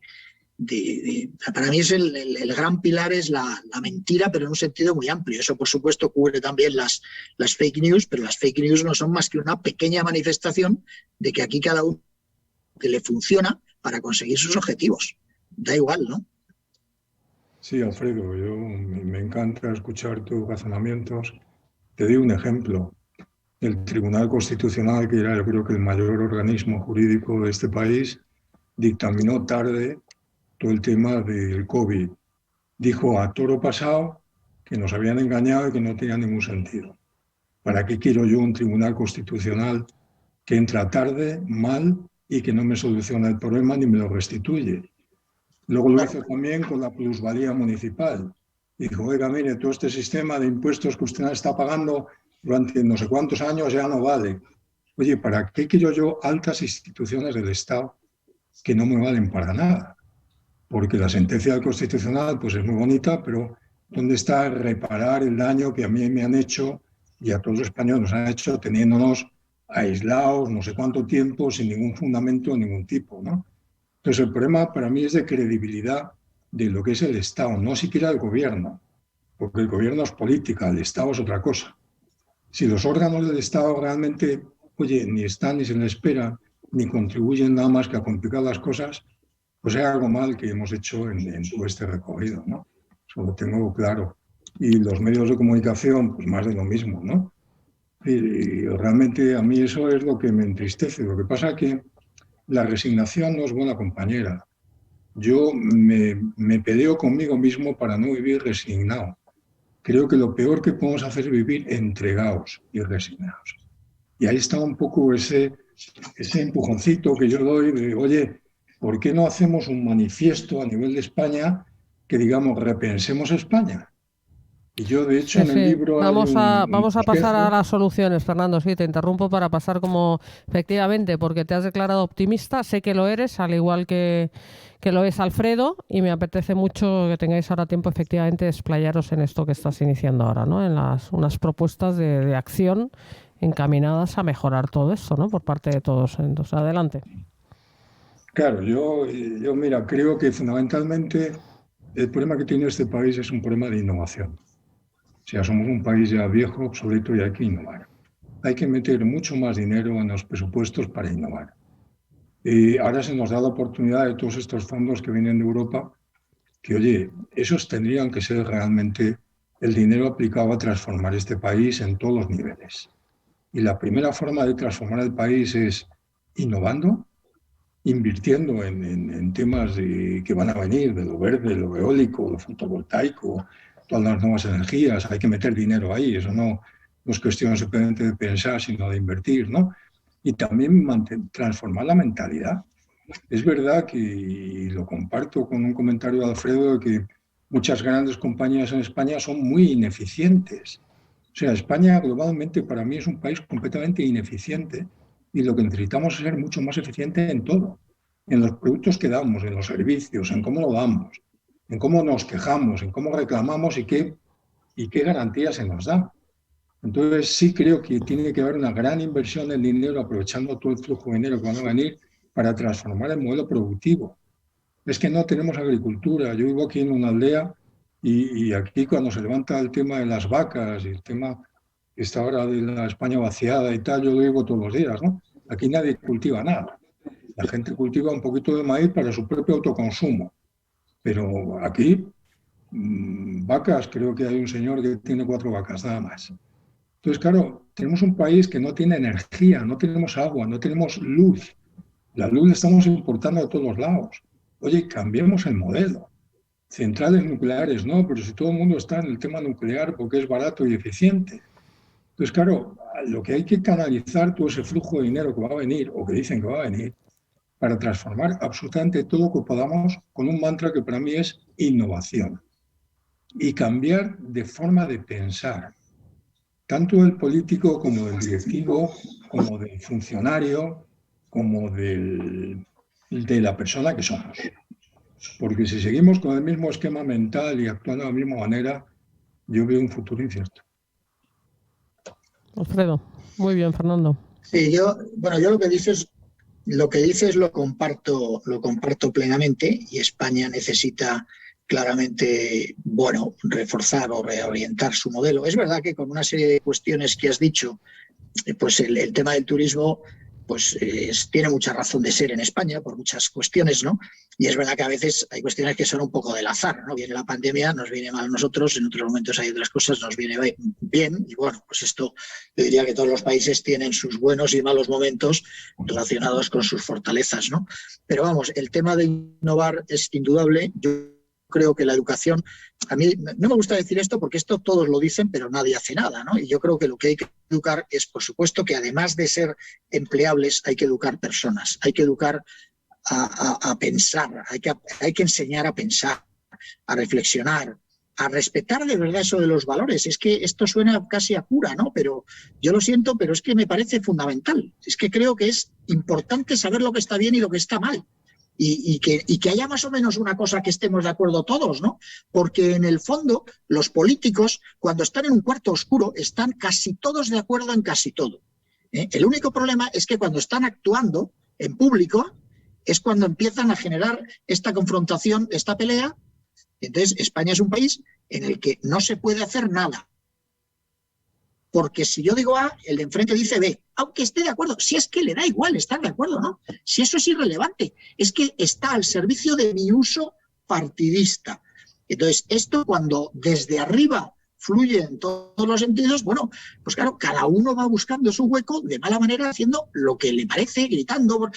para mí es el gran pilar es la mentira, pero en un sentido muy amplio. Eso, por supuesto, cubre también las fake news, pero las fake news no son más que una pequeña manifestación de que aquí cada uno que le funciona para conseguir sus objetivos. Da igual, ¿no?
Sí, Alfredo, me encanta escuchar tus razonamientos. Te doy un ejemplo. El Tribunal Constitucional, que era yo creo que el mayor organismo jurídico de este país, dictaminó tarde todo el tema del COVID. Dijo a toro pasado que nos habían engañado y que no tenía ningún sentido. ¿Para qué quiero yo un tribunal constitucional que entra tarde, mal y que no me soluciona el problema ni me lo restituye? Luego lo hizo también con la plusvalía municipal. Dijo, oiga, mire, todo este sistema de impuestos que usted está pagando durante no sé cuántos años ya no vale. Oye, ¿para qué quiero yo altas instituciones del Estado que no me valen para nada? Porque la sentencia del Constitucional pues es muy bonita, pero ¿dónde está reparar el daño que a mí me han hecho y a todos los españoles nos han hecho teniéndonos aislados no sé cuánto tiempo sin ningún fundamento de ningún tipo, ¿no? Entonces el problema para mí es de credibilidad de lo que es el Estado, no siquiera el gobierno, porque el gobierno es política, el Estado es otra cosa. Si los órganos del Estado realmente, oye, ni están ni se les espera, ni contribuyen nada más que a complicar las cosas, pues hay algo mal que hemos hecho en todo este recorrido, ¿no? Eso lo tengo claro. Y los medios de comunicación, pues más de lo mismo, ¿no? Y realmente a mí eso es lo que me entristece. Lo que pasa es que la resignación no es buena compañera. Yo me peleo conmigo mismo para no vivir resignado. Creo que lo peor que podemos hacer es vivir entregados y resignados. Y ahí está un poco ese empujoncito que yo doy de, oye, ¿por qué no hacemos un manifiesto a nivel de España que digamos, repensemos España? Y yo, de hecho, en el libro
vamos a pasar a
espejo.
las soluciones, Fernando. Sí, te interrumpo para pasar como, efectivamente, porque te has declarado optimista. Sé que lo eres, al igual que lo es Alfredo, y me apetece mucho que tengáis ahora tiempo, efectivamente, de explayaros en esto que estás iniciando ahora, ¿no? En unas propuestas de acción encaminadas a mejorar todo esto, ¿no? Por parte de todos. Entonces, adelante.
Claro, yo mira, creo que fundamentalmente el problema que tiene este país es un problema de innovación. O sea, somos un país ya viejo, obsoleto y hay que innovar. Hay que meter mucho más dinero en los presupuestos para innovar. Y ahora se nos da la oportunidad de todos estos fondos que vienen de Europa, que oye, esos tendrían que ser realmente el dinero aplicado a transformar este país en todos los niveles. Y la primera forma de transformar el país es innovando, invirtiendo en temas que van a venir, de lo verde, lo eólico, lo fotovoltaico, todas las nuevas energías. Hay que meter dinero ahí, eso no es cuestión simplemente de pensar, sino de invertir, ¿no? Y también transformar la mentalidad. Es verdad que, y lo comparto con un comentario de Alfredo, de que muchas grandes compañías en España son muy ineficientes. O sea, España globalmente para mí es un país completamente ineficiente y lo que necesitamos es ser mucho más eficiente en todo, en los productos que damos, en los servicios, en cómo lo damos, en cómo nos quejamos, en cómo reclamamos y qué garantías se nos dan. Entonces sí creo que tiene que haber una gran inversión en dinero, aprovechando todo el flujo de dinero que van a venir para transformar el modelo productivo. Es que no tenemos agricultura. Yo vivo aquí en una aldea y aquí cuando se levanta el tema de las vacas y el tema que está ahora de la España vaciada y tal, yo lo digo todos los días, ¿no? Aquí nadie cultiva nada. La gente cultiva un poquito de maíz para su propio autoconsumo. Pero aquí, vacas, creo que hay un señor que tiene 4 vacas, nada más. Entonces, claro, tenemos un país que no tiene energía, no tenemos agua, no tenemos luz. La luz la estamos importando de todos lados. Oye, cambiemos el modelo. Centrales nucleares, no, pero si todo el mundo está en el tema nuclear porque es barato y eficiente. Entonces, claro, lo que hay que canalizar todo ese flujo de dinero que va a venir, o que dicen que va a venir, para transformar absolutamente todo lo que podamos con un mantra que para mí es innovación. Y cambiar de forma de pensar, tanto del político como del directivo, como del funcionario, como de la persona que somos. Porque si seguimos con el mismo esquema mental y actuando de la misma manera, yo veo un futuro incierto.
Alfredo, muy bien, Fernando.
Sí, yo lo que dices lo comparto plenamente, y España necesita claramente, reforzar o reorientar su modelo. Es verdad que con una serie de cuestiones que has dicho, pues el tema del turismo pues tiene mucha razón de ser en España por muchas cuestiones, ¿no? Y es verdad que a veces hay cuestiones que son un poco del azar, ¿no? Viene la pandemia, nos viene mal a nosotros, en otros momentos hay otras cosas, nos viene bien, y bueno, pues esto yo diría que todos los países tienen sus buenos y malos momentos relacionados con sus fortalezas, ¿no? Pero vamos, el tema de innovar es indudable. Yo creo que la educación, a mí no me gusta decir esto porque esto todos lo dicen, pero nadie hace nada, ¿no? Y yo creo que lo que hay que educar es, por supuesto, que además de ser empleables, hay que educar personas, hay que educar a pensar, hay que enseñar a pensar, a reflexionar, a respetar de verdad eso de los valores. Es que esto suena casi a cura, ¿no? Pero yo lo siento, pero es que me parece fundamental. Es que creo que es importante saber lo que está bien y lo que está mal. Y que haya más o menos una cosa que estemos de acuerdo todos, ¿no? Porque en el fondo los políticos, cuando están en un cuarto oscuro, están casi todos de acuerdo en casi todo. El único problema es que cuando están actuando en público es cuando empiezan a generar esta confrontación, esta pelea. Entonces, España es un país en el que no se puede hacer nada. Porque si yo digo A, el de enfrente dice B, aunque esté de acuerdo. Si es que le da igual estar de acuerdo, ¿no? Si eso es irrelevante, es que está al servicio de mi uso partidista. Entonces, esto cuando desde arriba fluye en todos los sentidos, bueno, pues claro, cada uno va buscando su hueco de mala manera, haciendo lo que le parece, gritando,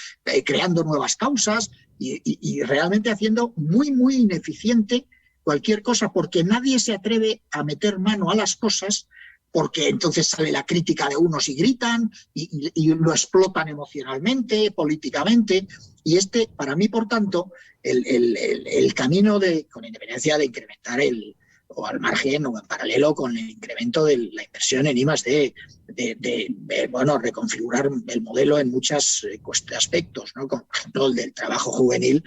creando nuevas causas y realmente haciendo muy, muy ineficiente cualquier cosa, porque nadie se atreve a meter mano a las cosas, porque entonces sale la crítica de unos y gritan y lo explotan emocionalmente, políticamente. Y para mí, por tanto, el camino con independencia de incrementar o al margen o en paralelo con el incremento de la inversión en I+D, bueno, reconfigurar el modelo en muchos aspectos, ¿no? Como por ejemplo el del trabajo juvenil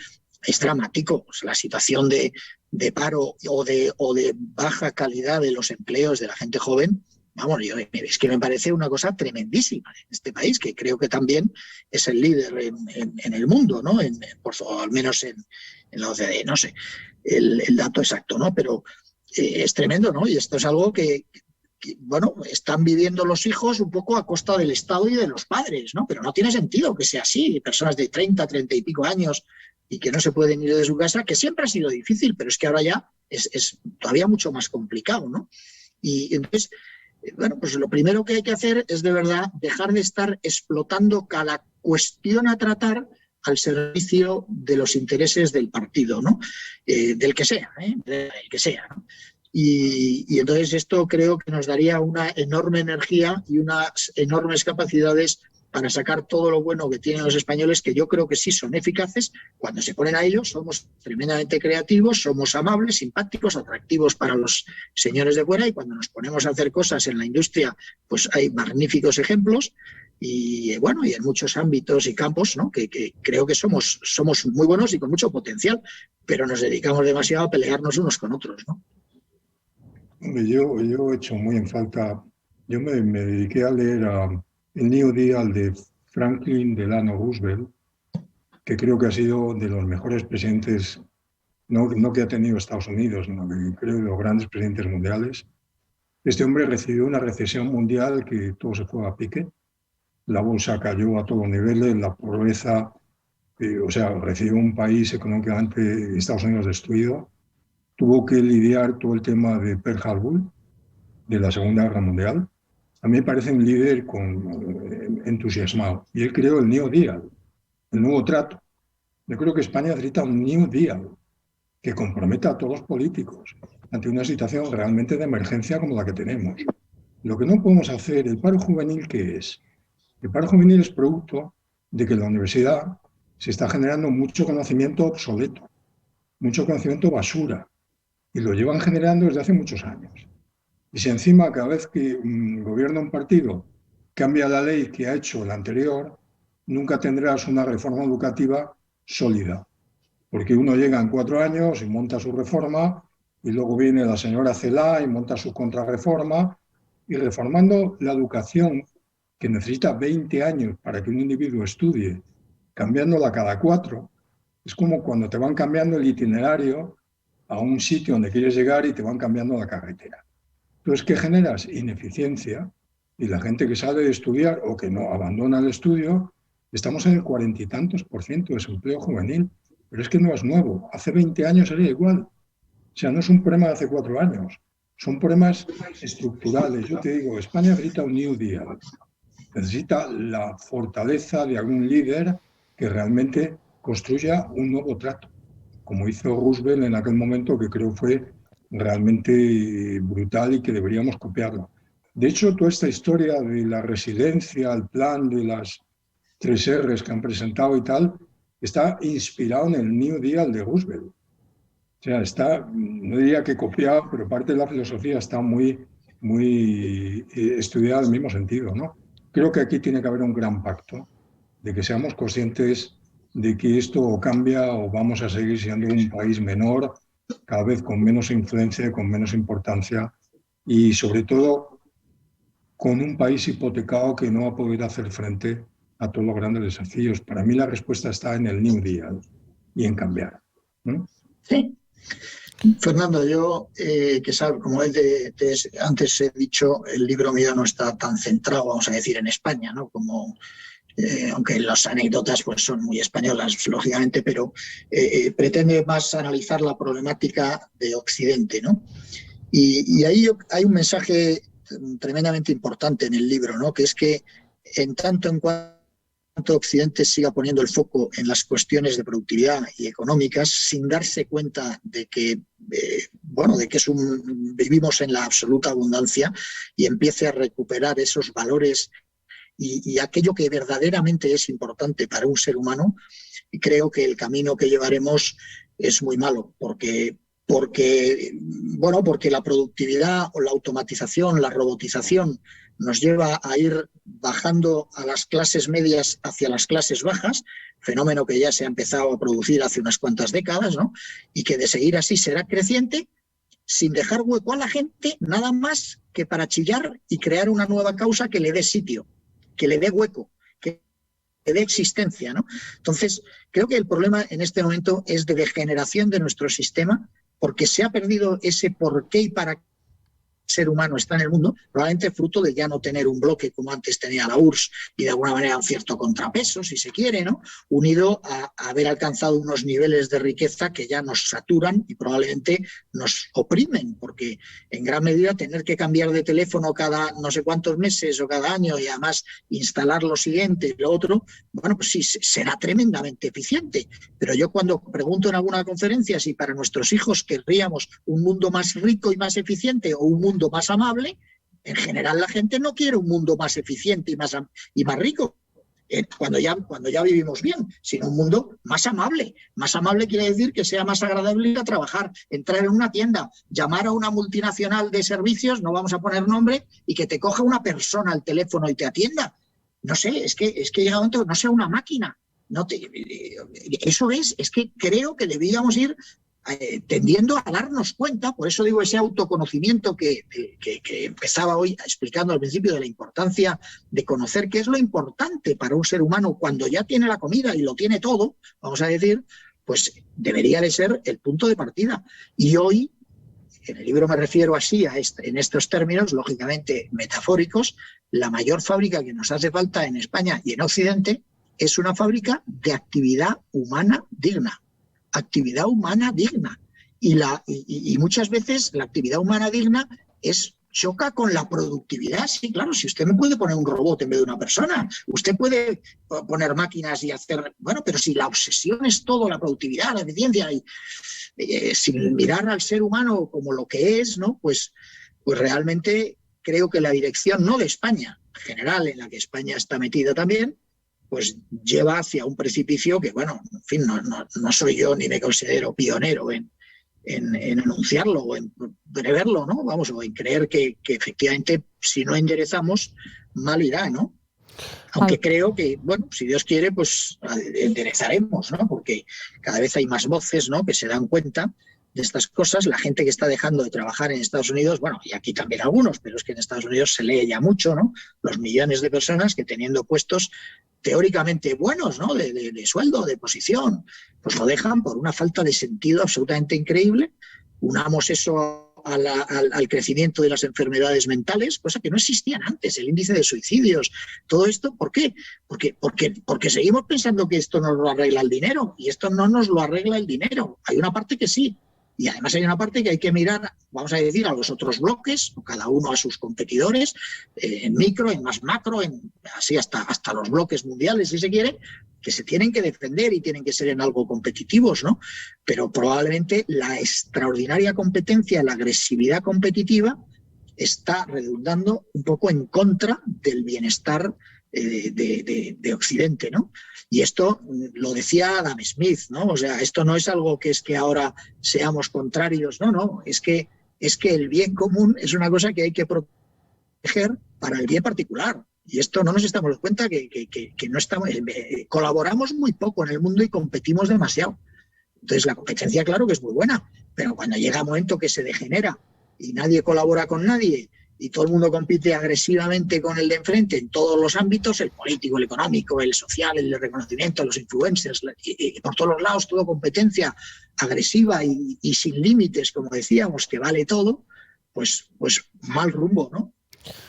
es dramático. Pues la situación de paro o de baja calidad de los empleos de la gente joven, vamos, es que me parece una cosa tremendísima en este país, que creo que también es el líder en el mundo, ¿no? O al menos en la OCDE, no sé el dato exacto, ¿no? Pero es tremendo, ¿no? Y esto es algo que, bueno, están viviendo los hijos un poco a costa del Estado y de los padres, ¿no? Pero no tiene sentido que sea así. Personas de 30 y pico años y que no se pueden ir de su casa, que siempre ha sido difícil, pero es que ahora ya es todavía mucho más complicado, ¿no? Y entonces, bueno, pues lo primero que hay que hacer es de verdad dejar de estar explotando cada cuestión a tratar al servicio de los intereses del partido, ¿no? Del que sea, del que sea, ¿no? Y entonces esto creo que nos daría una enorme energía y unas enormes capacidades para sacar todo lo bueno que tienen los españoles, que yo creo que sí son eficaces. Cuando se ponen a ello, somos tremendamente creativos, somos amables, simpáticos, atractivos para los señores de fuera, y cuando nos ponemos a hacer cosas en la industria, pues hay magníficos ejemplos. Y bueno, y en muchos ámbitos y campos, ¿no? que creo que somos muy buenos y con mucho potencial, pero nos dedicamos demasiado a pelearnos unos con otros, ¿no?
Yo he hecho muy en falta, yo me dediqué a leer el New Deal de Franklin Delano Roosevelt, que creo que ha sido de los mejores presidentes, no que ha tenido Estados Unidos, sino que creo de los grandes presidentes mundiales. Este hombre recibió una recesión mundial que todo se fue a pique. La bolsa cayó a todos niveles, la pobreza, o sea, recibió un país económicamente, Estados Unidos, destruido. Tuvo que lidiar todo el tema de Pearl Harbor, de la Segunda Guerra Mundial. A mí me parece un líder entusiasmado. Y él creó el New Deal, el nuevo trato. Yo creo que España necesita un New Deal que comprometa a todos los políticos ante una situación realmente de emergencia como la que tenemos. Lo que no podemos hacer, el paro juvenil, ¿qué es? El paro juvenil es producto de que en la universidad se está generando mucho conocimiento obsoleto, mucho conocimiento basura, y lo llevan generando desde hace muchos años. Y si encima cada vez que gobierna un partido cambia la ley que ha hecho el anterior, nunca tendrás una reforma educativa sólida, porque uno llega en 4 años y monta su reforma, y luego viene la señora Celaá y monta su contrarreforma, y reformando la educación, que necesita 20 años para que un individuo estudie, cambiándola cada 4, es como cuando te van cambiando el itinerario a un sitio donde quieres llegar y te van cambiando la carretera. Entonces, ¿qué generas? Ineficiencia, y la gente que sale de estudiar o que no abandona el estudio, estamos en el 40 y tantos % de desempleo juvenil, pero es que no es nuevo, hace 20 años era igual. O sea, no es un problema de hace 4 años, son problemas estructurales. Yo te digo, España necesita un New Deal, necesita la fortaleza de algún líder que realmente construya un nuevo trato, como hizo Roosevelt en aquel momento, que creo fue realmente brutal y que deberíamos copiarlo. De hecho, toda esta historia de la resiliencia, el plan de las 3 R's que han presentado y tal, está inspirado en el New Deal de Roosevelt. O sea, está, no diría que copiado, pero parte de la filosofía está muy estudiada en el mismo sentido, ¿no? Creo que aquí tiene que haber un gran pacto, de que seamos conscientes de que esto cambia o vamos a seguir siendo un país menor, cada vez con menos influencia, con menos importancia, y sobre todo con un país hipotecado que no va a poder hacer frente a todos los grandes desafíos. Para mí la respuesta está en el New Deal y en cambiar, ¿no?
Sí. Fernando, yo, que sabe, como antes he dicho, el libro mío no está tan centrado, vamos a decir, en España, ¿no? Como, aunque las anécdotas pues, son muy españolas, lógicamente, pero pretende más analizar la problemática de Occidente, ¿no? Y ahí hay un mensaje tremendamente importante en el libro, ¿no? Que es que en tanto en cuanto Occidente siga poniendo el foco en las cuestiones de productividad y económicas, sin darse cuenta de que, vivimos en la absoluta abundancia, y empiece a recuperar esos valores y aquello que verdaderamente es importante para un ser humano, y creo que el camino que llevaremos es muy malo, porque porque la productividad o la automatización, la robotización nos lleva a ir bajando a las clases medias hacia las clases bajas, fenómeno que ya se ha empezado a producir hace unas cuantas décadas, ¿no? Y que de seguir así será creciente, sin dejar hueco a la gente, nada más que para chillar y crear una nueva causa que le dé sitio, que le dé hueco, que le dé existencia, ¿no? Entonces, creo que el problema en este momento es de degeneración de nuestro sistema, porque se ha perdido ese por qué y para qué el ser humano está en el mundo, probablemente fruto de ya no tener un bloque como antes tenía la URSS y de alguna manera un cierto contrapeso, si se quiere, ¿no? Unido a haber alcanzado unos niveles de riqueza que ya nos saturan y probablemente nos oprimen, porque en gran medida tener que cambiar de teléfono cada no sé cuántos meses o cada año y además instalar lo siguiente y lo otro, bueno, pues sí, será tremendamente eficiente. Pero yo cuando pregunto en alguna conferencia si para nuestros hijos querríamos un mundo más rico y más eficiente o un mundo más amable, en general la gente no quiere un mundo más eficiente y más rico, cuando ya vivimos bien, sino un mundo más amable. Más amable quiere decir que sea más agradable ir a trabajar, entrar en una tienda, llamar a una multinacional de servicios, no vamos a poner nombre, y que te coja una persona al teléfono y te atienda. No sé, es que llega un momento que no sea una máquina. Eso es que creo que debíamos ir tendiendo a darnos cuenta, por eso digo ese autoconocimiento que empezaba hoy explicando al principio, de la importancia de conocer qué es lo importante para un ser humano cuando ya tiene la comida y lo tiene todo, vamos a decir, pues debería de ser el punto de partida. Y hoy, en el libro me refiero así, en estos términos, lógicamente metafóricos, la mayor fábrica que nos hace falta en España y en Occidente es una fábrica de actividad humana digna. Actividad humana digna. Y muchas veces la actividad humana digna choca con la productividad. Sí, claro, si usted no puede poner un robot en vez de una persona, usted puede poner máquinas y hacer... Bueno, pero si la obsesión es todo, la productividad, la eficiencia, y sin mirar al ser humano como lo que es, ¿no? Pues realmente creo que la dirección, no de España, en general, en la que España está metida también, pues lleva hacia un precipicio que, bueno, en fin, no soy yo ni me considero pionero en anunciarlo o en preverlo, ¿no? Vamos, o en creer que efectivamente si no enderezamos, mal irá, ¿no? Aunque creo que, bueno, si Dios quiere, pues enderezaremos, ¿no? Porque cada vez hay más voces, ¿no?, que se dan cuenta de estas cosas. La gente que está dejando de trabajar en Estados Unidos, bueno, y aquí también algunos, pero es que en Estados Unidos se lee ya mucho, ¿no? Los millones de personas que teniendo puestos teóricamente buenos, ¿no?, de sueldo, de posición, pues lo dejan por una falta de sentido absolutamente increíble. Unamos eso al crecimiento de las enfermedades mentales, cosa que no existían antes, el índice de suicidios, todo esto. ¿Por qué? Porque seguimos pensando que esto nos lo arregla el dinero, y esto no nos lo arregla el dinero. Hay una parte que sí, y además hay una parte que hay que mirar, vamos a decir, a los otros bloques, cada uno a sus competidores, en micro, en más macro, así hasta los bloques mundiales, si se quiere, que se tienen que defender y tienen que ser en algo competitivos, ¿no? Pero probablemente la extraordinaria competencia, la agresividad competitiva, está redundando un poco en contra del bienestar de Occidente, ¿no? Y esto lo decía Adam Smith, ¿no? O sea, esto no es algo que es que ahora seamos contrarios, no, es que el bien común es una cosa que hay que proteger para el bien particular. Y esto no nos estamos dando cuenta que no estamos, colaboramos muy poco en el mundo y competimos demasiado. Entonces la competencia, claro que es muy buena, pero cuando llega un momento que se degenera y nadie colabora con nadie y todo el mundo compite agresivamente con el de enfrente en todos los ámbitos, el político, el económico, el social, el de reconocimiento, los influencers, y por todos los lados, toda competencia agresiva y sin límites, como decíamos, que vale todo, pues mal rumbo, ¿no?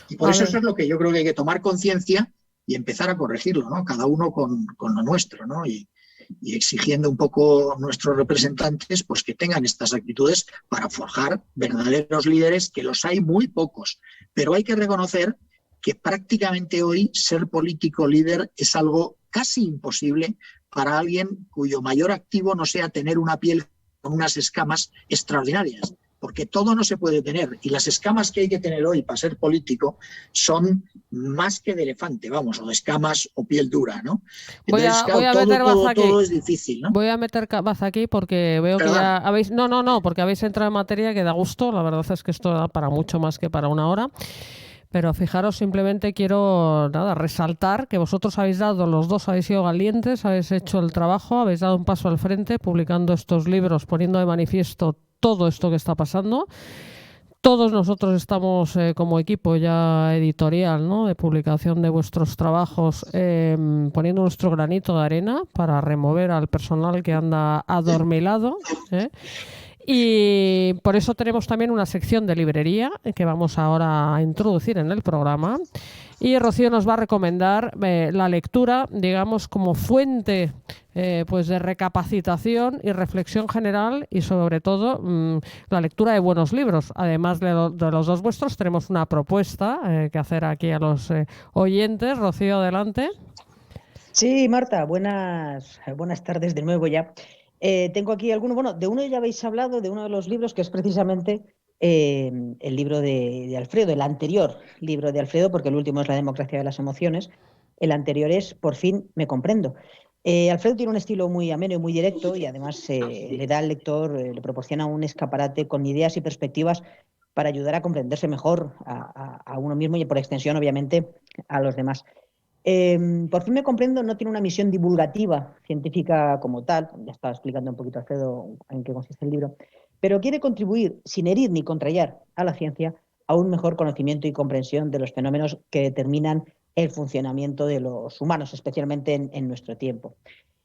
Y por eso es lo que yo creo que hay que tomar conciencia y empezar a corregirlo, ¿no? Cada uno con lo nuestro, ¿no? Y exigiendo un poco a nuestros representantes, pues que tengan estas actitudes para forjar verdaderos líderes, que los hay muy pocos. Pero hay que reconocer que prácticamente hoy ser político líder es algo casi imposible para alguien cuyo mayor activo no sea tener una piel con unas escamas extraordinarias. porque todo no se puede tener. Y las escamas que hay que tener hoy para ser político son más que de elefante, vamos, o de escamas o piel dura, ¿no? Entonces,
Voy a
claro,
meter baza aquí.
todo es difícil, ¿no?
Voy a meter baza aquí porque veo que ya habéis... No, porque habéis entrado en materia que da gusto. La verdad es que esto da para mucho más que para una hora. Pero fijaros, simplemente quiero resaltar que vosotros los dos habéis sido valientes, habéis hecho el trabajo, habéis dado un paso al frente publicando estos libros, poniendo de manifiesto todo esto que está pasando. Todos nosotros estamos como equipo ya editorial, ¿no?, de publicación de vuestros trabajos, poniendo nuestro granito de arena para remover al personal que anda adormilado, ¿eh? Y por eso tenemos también una sección de librería que vamos ahora a introducir en el programa. Y Rocío nos va a recomendar la lectura, digamos, como fuente pues de recapacitación y reflexión general, y sobre todo la lectura de buenos libros. Además de los dos vuestros, tenemos una propuesta que hacer aquí a los oyentes. Rocío, adelante.
Sí, Marta, buenas tardes de nuevo ya. Tengo aquí alguno, de uno ya habéis hablado, de uno de los libros que es precisamente el libro de Alfredo, el anterior libro de Alfredo, porque el último es La democracia de las emociones, el anterior es Por fin me comprendo. Alfredo tiene un estilo muy ameno y muy directo, y además le da al lector, le proporciona un escaparate con ideas y perspectivas para ayudar a comprenderse mejor a uno mismo y, por extensión, obviamente, a los demás. Por fin me comprendo no tiene una misión divulgativa científica como tal, ya estaba explicando un poquito Alfredo en qué consiste el libro, pero quiere contribuir, sin herir ni contrariar a la ciencia, a un mejor conocimiento y comprensión de los fenómenos que determinan el funcionamiento de los humanos, especialmente en nuestro tiempo.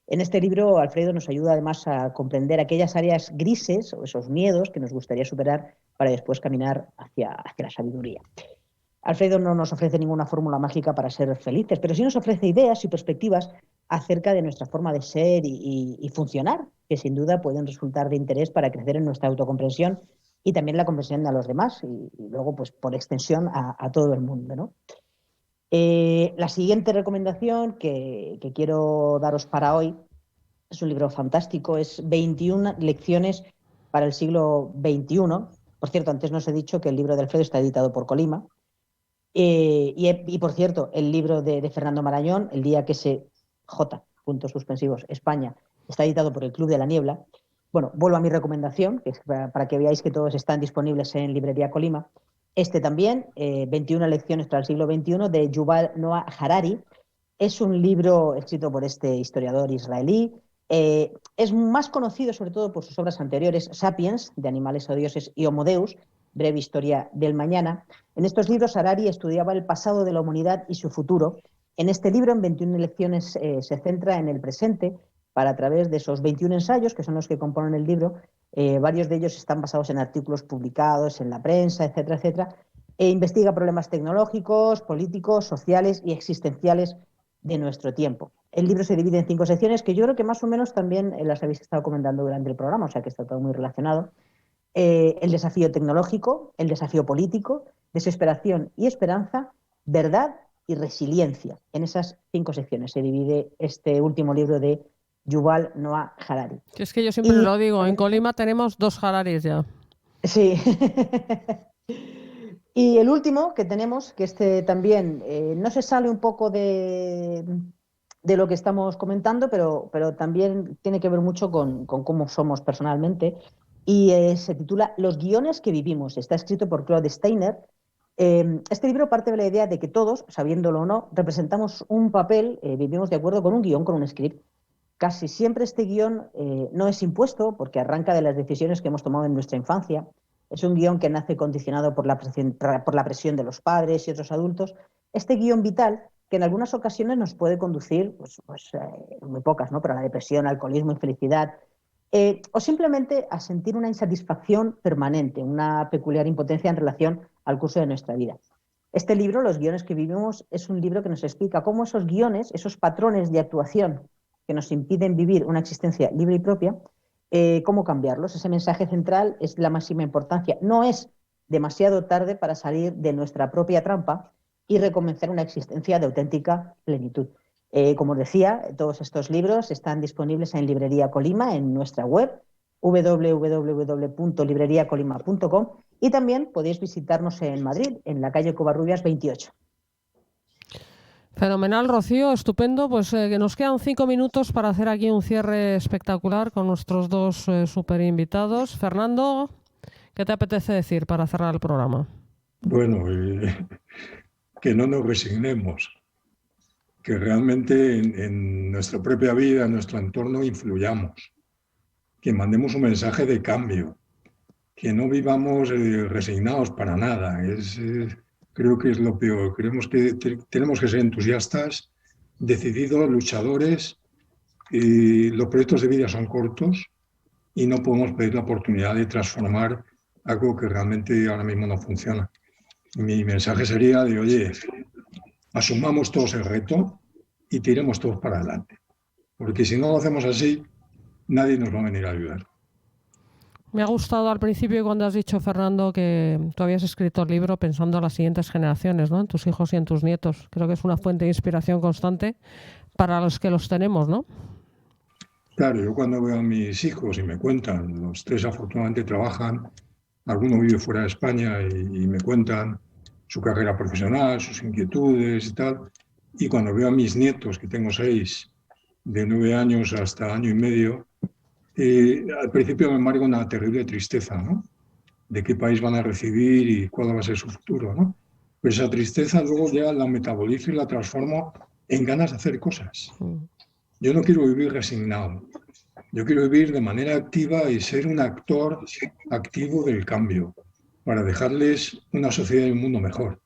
En este libro, Alfredo nos ayuda además a comprender aquellas áreas grises o esos miedos que nos gustaría superar para después caminar hacia la sabiduría. Alfredo no nos ofrece ninguna fórmula mágica para ser felices, pero sí nos ofrece ideas y perspectivas acerca de nuestra forma de ser y funcionar, que sin duda pueden resultar de interés para crecer en nuestra autocomprensión y también la comprensión de los demás, y luego, pues, por extensión, a todo el mundo, ¿no? La siguiente recomendación que quiero daros para hoy es un libro fantástico, es 21 lecciones para el siglo XXI. Por cierto, antes nos he dicho que el libro de Alfredo está editado por Colima. Y por cierto, el libro de Fernando Marañón, El día que se... España, está editado por el Club de la Niebla. Bueno, vuelvo a mi recomendación, que es para que veáis que todos están disponibles en Librería Colima. Este también, 21 lecciones para el siglo XXI, de Yuval Noah Harari. Es un libro escrito por este historiador israelí. Es más conocido sobre todo por sus obras anteriores, Sapiens, de Animales o Dioses, y Homo Deus, Breve historia del mañana. En estos libros, Harari estudiaba el pasado de la humanidad y su futuro. En este libro, en 21 lecciones, se centra en el presente para, a través de esos 21 ensayos, que son los que componen el libro, varios de ellos están basados en artículos publicados en la prensa, etcétera, etcétera, e investiga problemas tecnológicos, políticos, sociales y existenciales de nuestro tiempo. El libro se divide en 5 secciones que yo creo que más o menos también las habéis estado comentando durante el programa, o sea que está todo muy relacionado. El desafío tecnológico, el desafío político, desesperación y esperanza, verdad y resiliencia. En esas 5 secciones se divide este último libro de Yuval Noah Harari.
Es que yo siempre lo digo, en Colima tenemos 2 Hararis ya.
Sí. Y el último que tenemos, que este también no se sale un poco de lo que estamos comentando, pero también tiene que ver mucho con cómo somos personalmente, y se titula Los guiones que vivimos. Está escrito por Claude Steiner. Este libro parte de la idea de que todos, sabiéndolo o no, representamos un papel, vivimos de acuerdo con un guión, con un script. Casi siempre este guión no es impuesto porque arranca de las decisiones que hemos tomado en nuestra infancia. Es un guión que nace condicionado por la presión de los padres y otros adultos. Este guión vital que en algunas ocasiones nos puede conducir, muy pocas, ¿no?, pero a la depresión, alcoholismo, infelicidad, o simplemente a sentir una insatisfacción permanente, una peculiar impotencia en relación al curso de nuestra vida. Este libro, Los guiones que vivimos, es un libro que nos explica cómo esos guiones, esos patrones de actuación que nos impiden vivir una existencia libre y propia, cómo cambiarlos. Ese mensaje central es la máxima importancia. No es demasiado tarde para salir de nuestra propia trampa y recomenzar una existencia de auténtica plenitud. Como os decía, todos estos libros están disponibles en Librería Colima, en nuestra web, www.libreriacolima.com, y también podéis visitarnos en Madrid, en la calle Covarrubias 28.
Fenomenal, Rocío, estupendo. Pues que nos quedan 5 minutos para hacer aquí un cierre espectacular con nuestros dos super invitados. Fernando, ¿qué te apetece decir para cerrar el programa?
Bueno, que no nos resignemos, que realmente en nuestra propia vida, en nuestro entorno, influyamos, que mandemos un mensaje de cambio, que no vivamos resignados para nada. Creo que es lo peor. Creemos que tenemos que ser entusiastas, decididos, luchadores, y los proyectos de vida son cortos y no podemos pedir la oportunidad de transformar algo que realmente ahora mismo no funciona. Mi mensaje sería de, oye, asumamos todos el reto y tiremos todos para adelante. Porque si no lo hacemos así, nadie nos va a venir a ayudar.
Me ha gustado al principio cuando has dicho, Fernando, que tú habías escrito el libro pensando en las siguientes generaciones, ¿no? En tus hijos y en tus nietos. Creo que es una fuente de inspiración constante para los que los tenemos, ¿no?
Claro, yo cuando veo a mis hijos y me cuentan, los tres afortunadamente trabajan, alguno vive fuera de España y me cuentan su carrera profesional, sus inquietudes y tal. Y cuando veo a mis nietos, que tengo 6, de 9 años hasta año y medio, al principio me embarga una terrible tristeza, ¿no? De qué país van a recibir y cuál va a ser su futuro, ¿no? Pero esa tristeza luego ya la metabolizo y la transformo en ganas de hacer cosas. Yo no quiero vivir resignado. Yo quiero vivir de manera activa y ser un actor activo del cambio para dejarles una sociedad y un mundo mejor.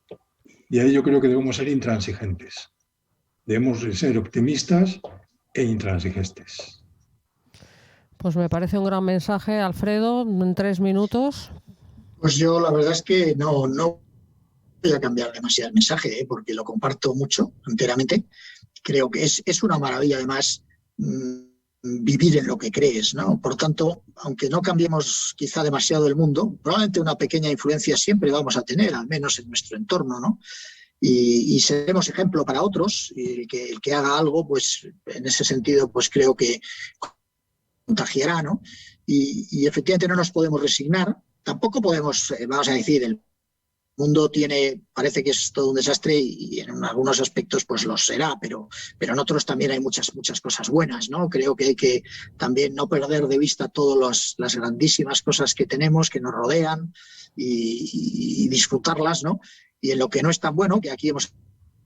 Y ahí yo creo que debemos ser intransigentes. Debemos ser optimistas e intransigentes.
Pues me parece un gran mensaje, Alfredo, en 3 minutos.
Pues yo la verdad es que no voy a cambiar demasiado el mensaje, porque lo comparto mucho, enteramente. Creo que es una maravilla, además, vivir en lo que crees, ¿no? Por tanto, aunque no cambiemos quizá demasiado el mundo, probablemente una pequeña influencia siempre vamos a tener, al menos en nuestro entorno, ¿no? Y seremos ejemplo para otros, y el que haga algo, pues en ese sentido, pues creo que contagiará, ¿no? Y efectivamente no nos podemos resignar, tampoco podemos, vamos a decir, el mundo parece que es todo un desastre y en algunos aspectos pues lo será, pero en otros también hay muchas cosas buenas, ¿no? Creo que hay que también no perder de vista todas las grandísimas cosas que tenemos, que nos rodean y disfrutarlas, ¿no? Y en lo que no es tan bueno, que aquí hemos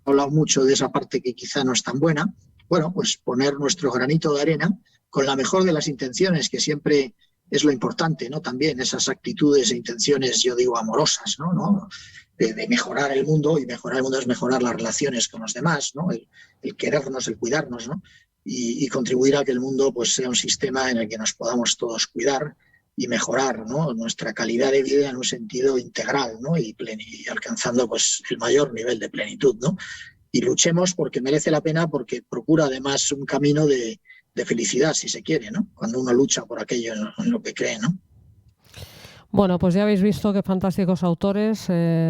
hablado mucho de esa parte que quizá no es tan buena, bueno, pues poner nuestro granito de arena con la mejor de las intenciones, que siempre es lo importante, ¿no? También esas actitudes e intenciones, yo digo, amorosas, ¿no? De mejorar el mundo, y mejorar el mundo es mejorar las relaciones con los demás, ¿no? El querernos, el cuidarnos, ¿no? Y contribuir a que el mundo pues sea un sistema en el que nos podamos todos cuidar y mejorar, ¿no? Nuestra calidad de vida en un sentido integral, ¿no? Y alcanzando pues el mayor nivel de plenitud, ¿no? Y luchemos porque merece la pena, porque procura además un camino de felicidad, si se quiere, ¿no? Cuando uno lucha por aquello en lo que cree, ¿no?
Bueno, pues ya habéis visto qué fantásticos autores,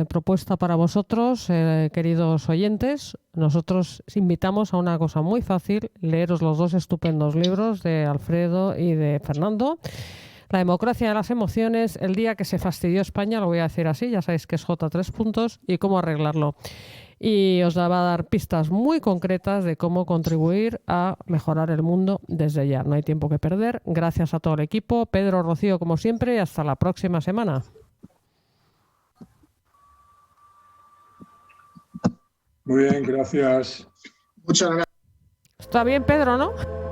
propuesta para vosotros, queridos oyentes. Nosotros os invitamos a una cosa muy fácil, leeros los dos estupendos libros de Alfredo y de Fernando. La democracia de las emociones, el día que se fastidió España, lo voy a decir así, ya sabéis que es J3 y cómo arreglarlo. Y os va a dar pistas muy concretas de cómo contribuir a mejorar el mundo desde ya. No hay tiempo que perder. Gracias a todo el equipo. Pedro, Rocío, como siempre, y hasta la próxima semana.
Muy bien, gracias.
Muchas gracias.
Está bien, Pedro, ¿no?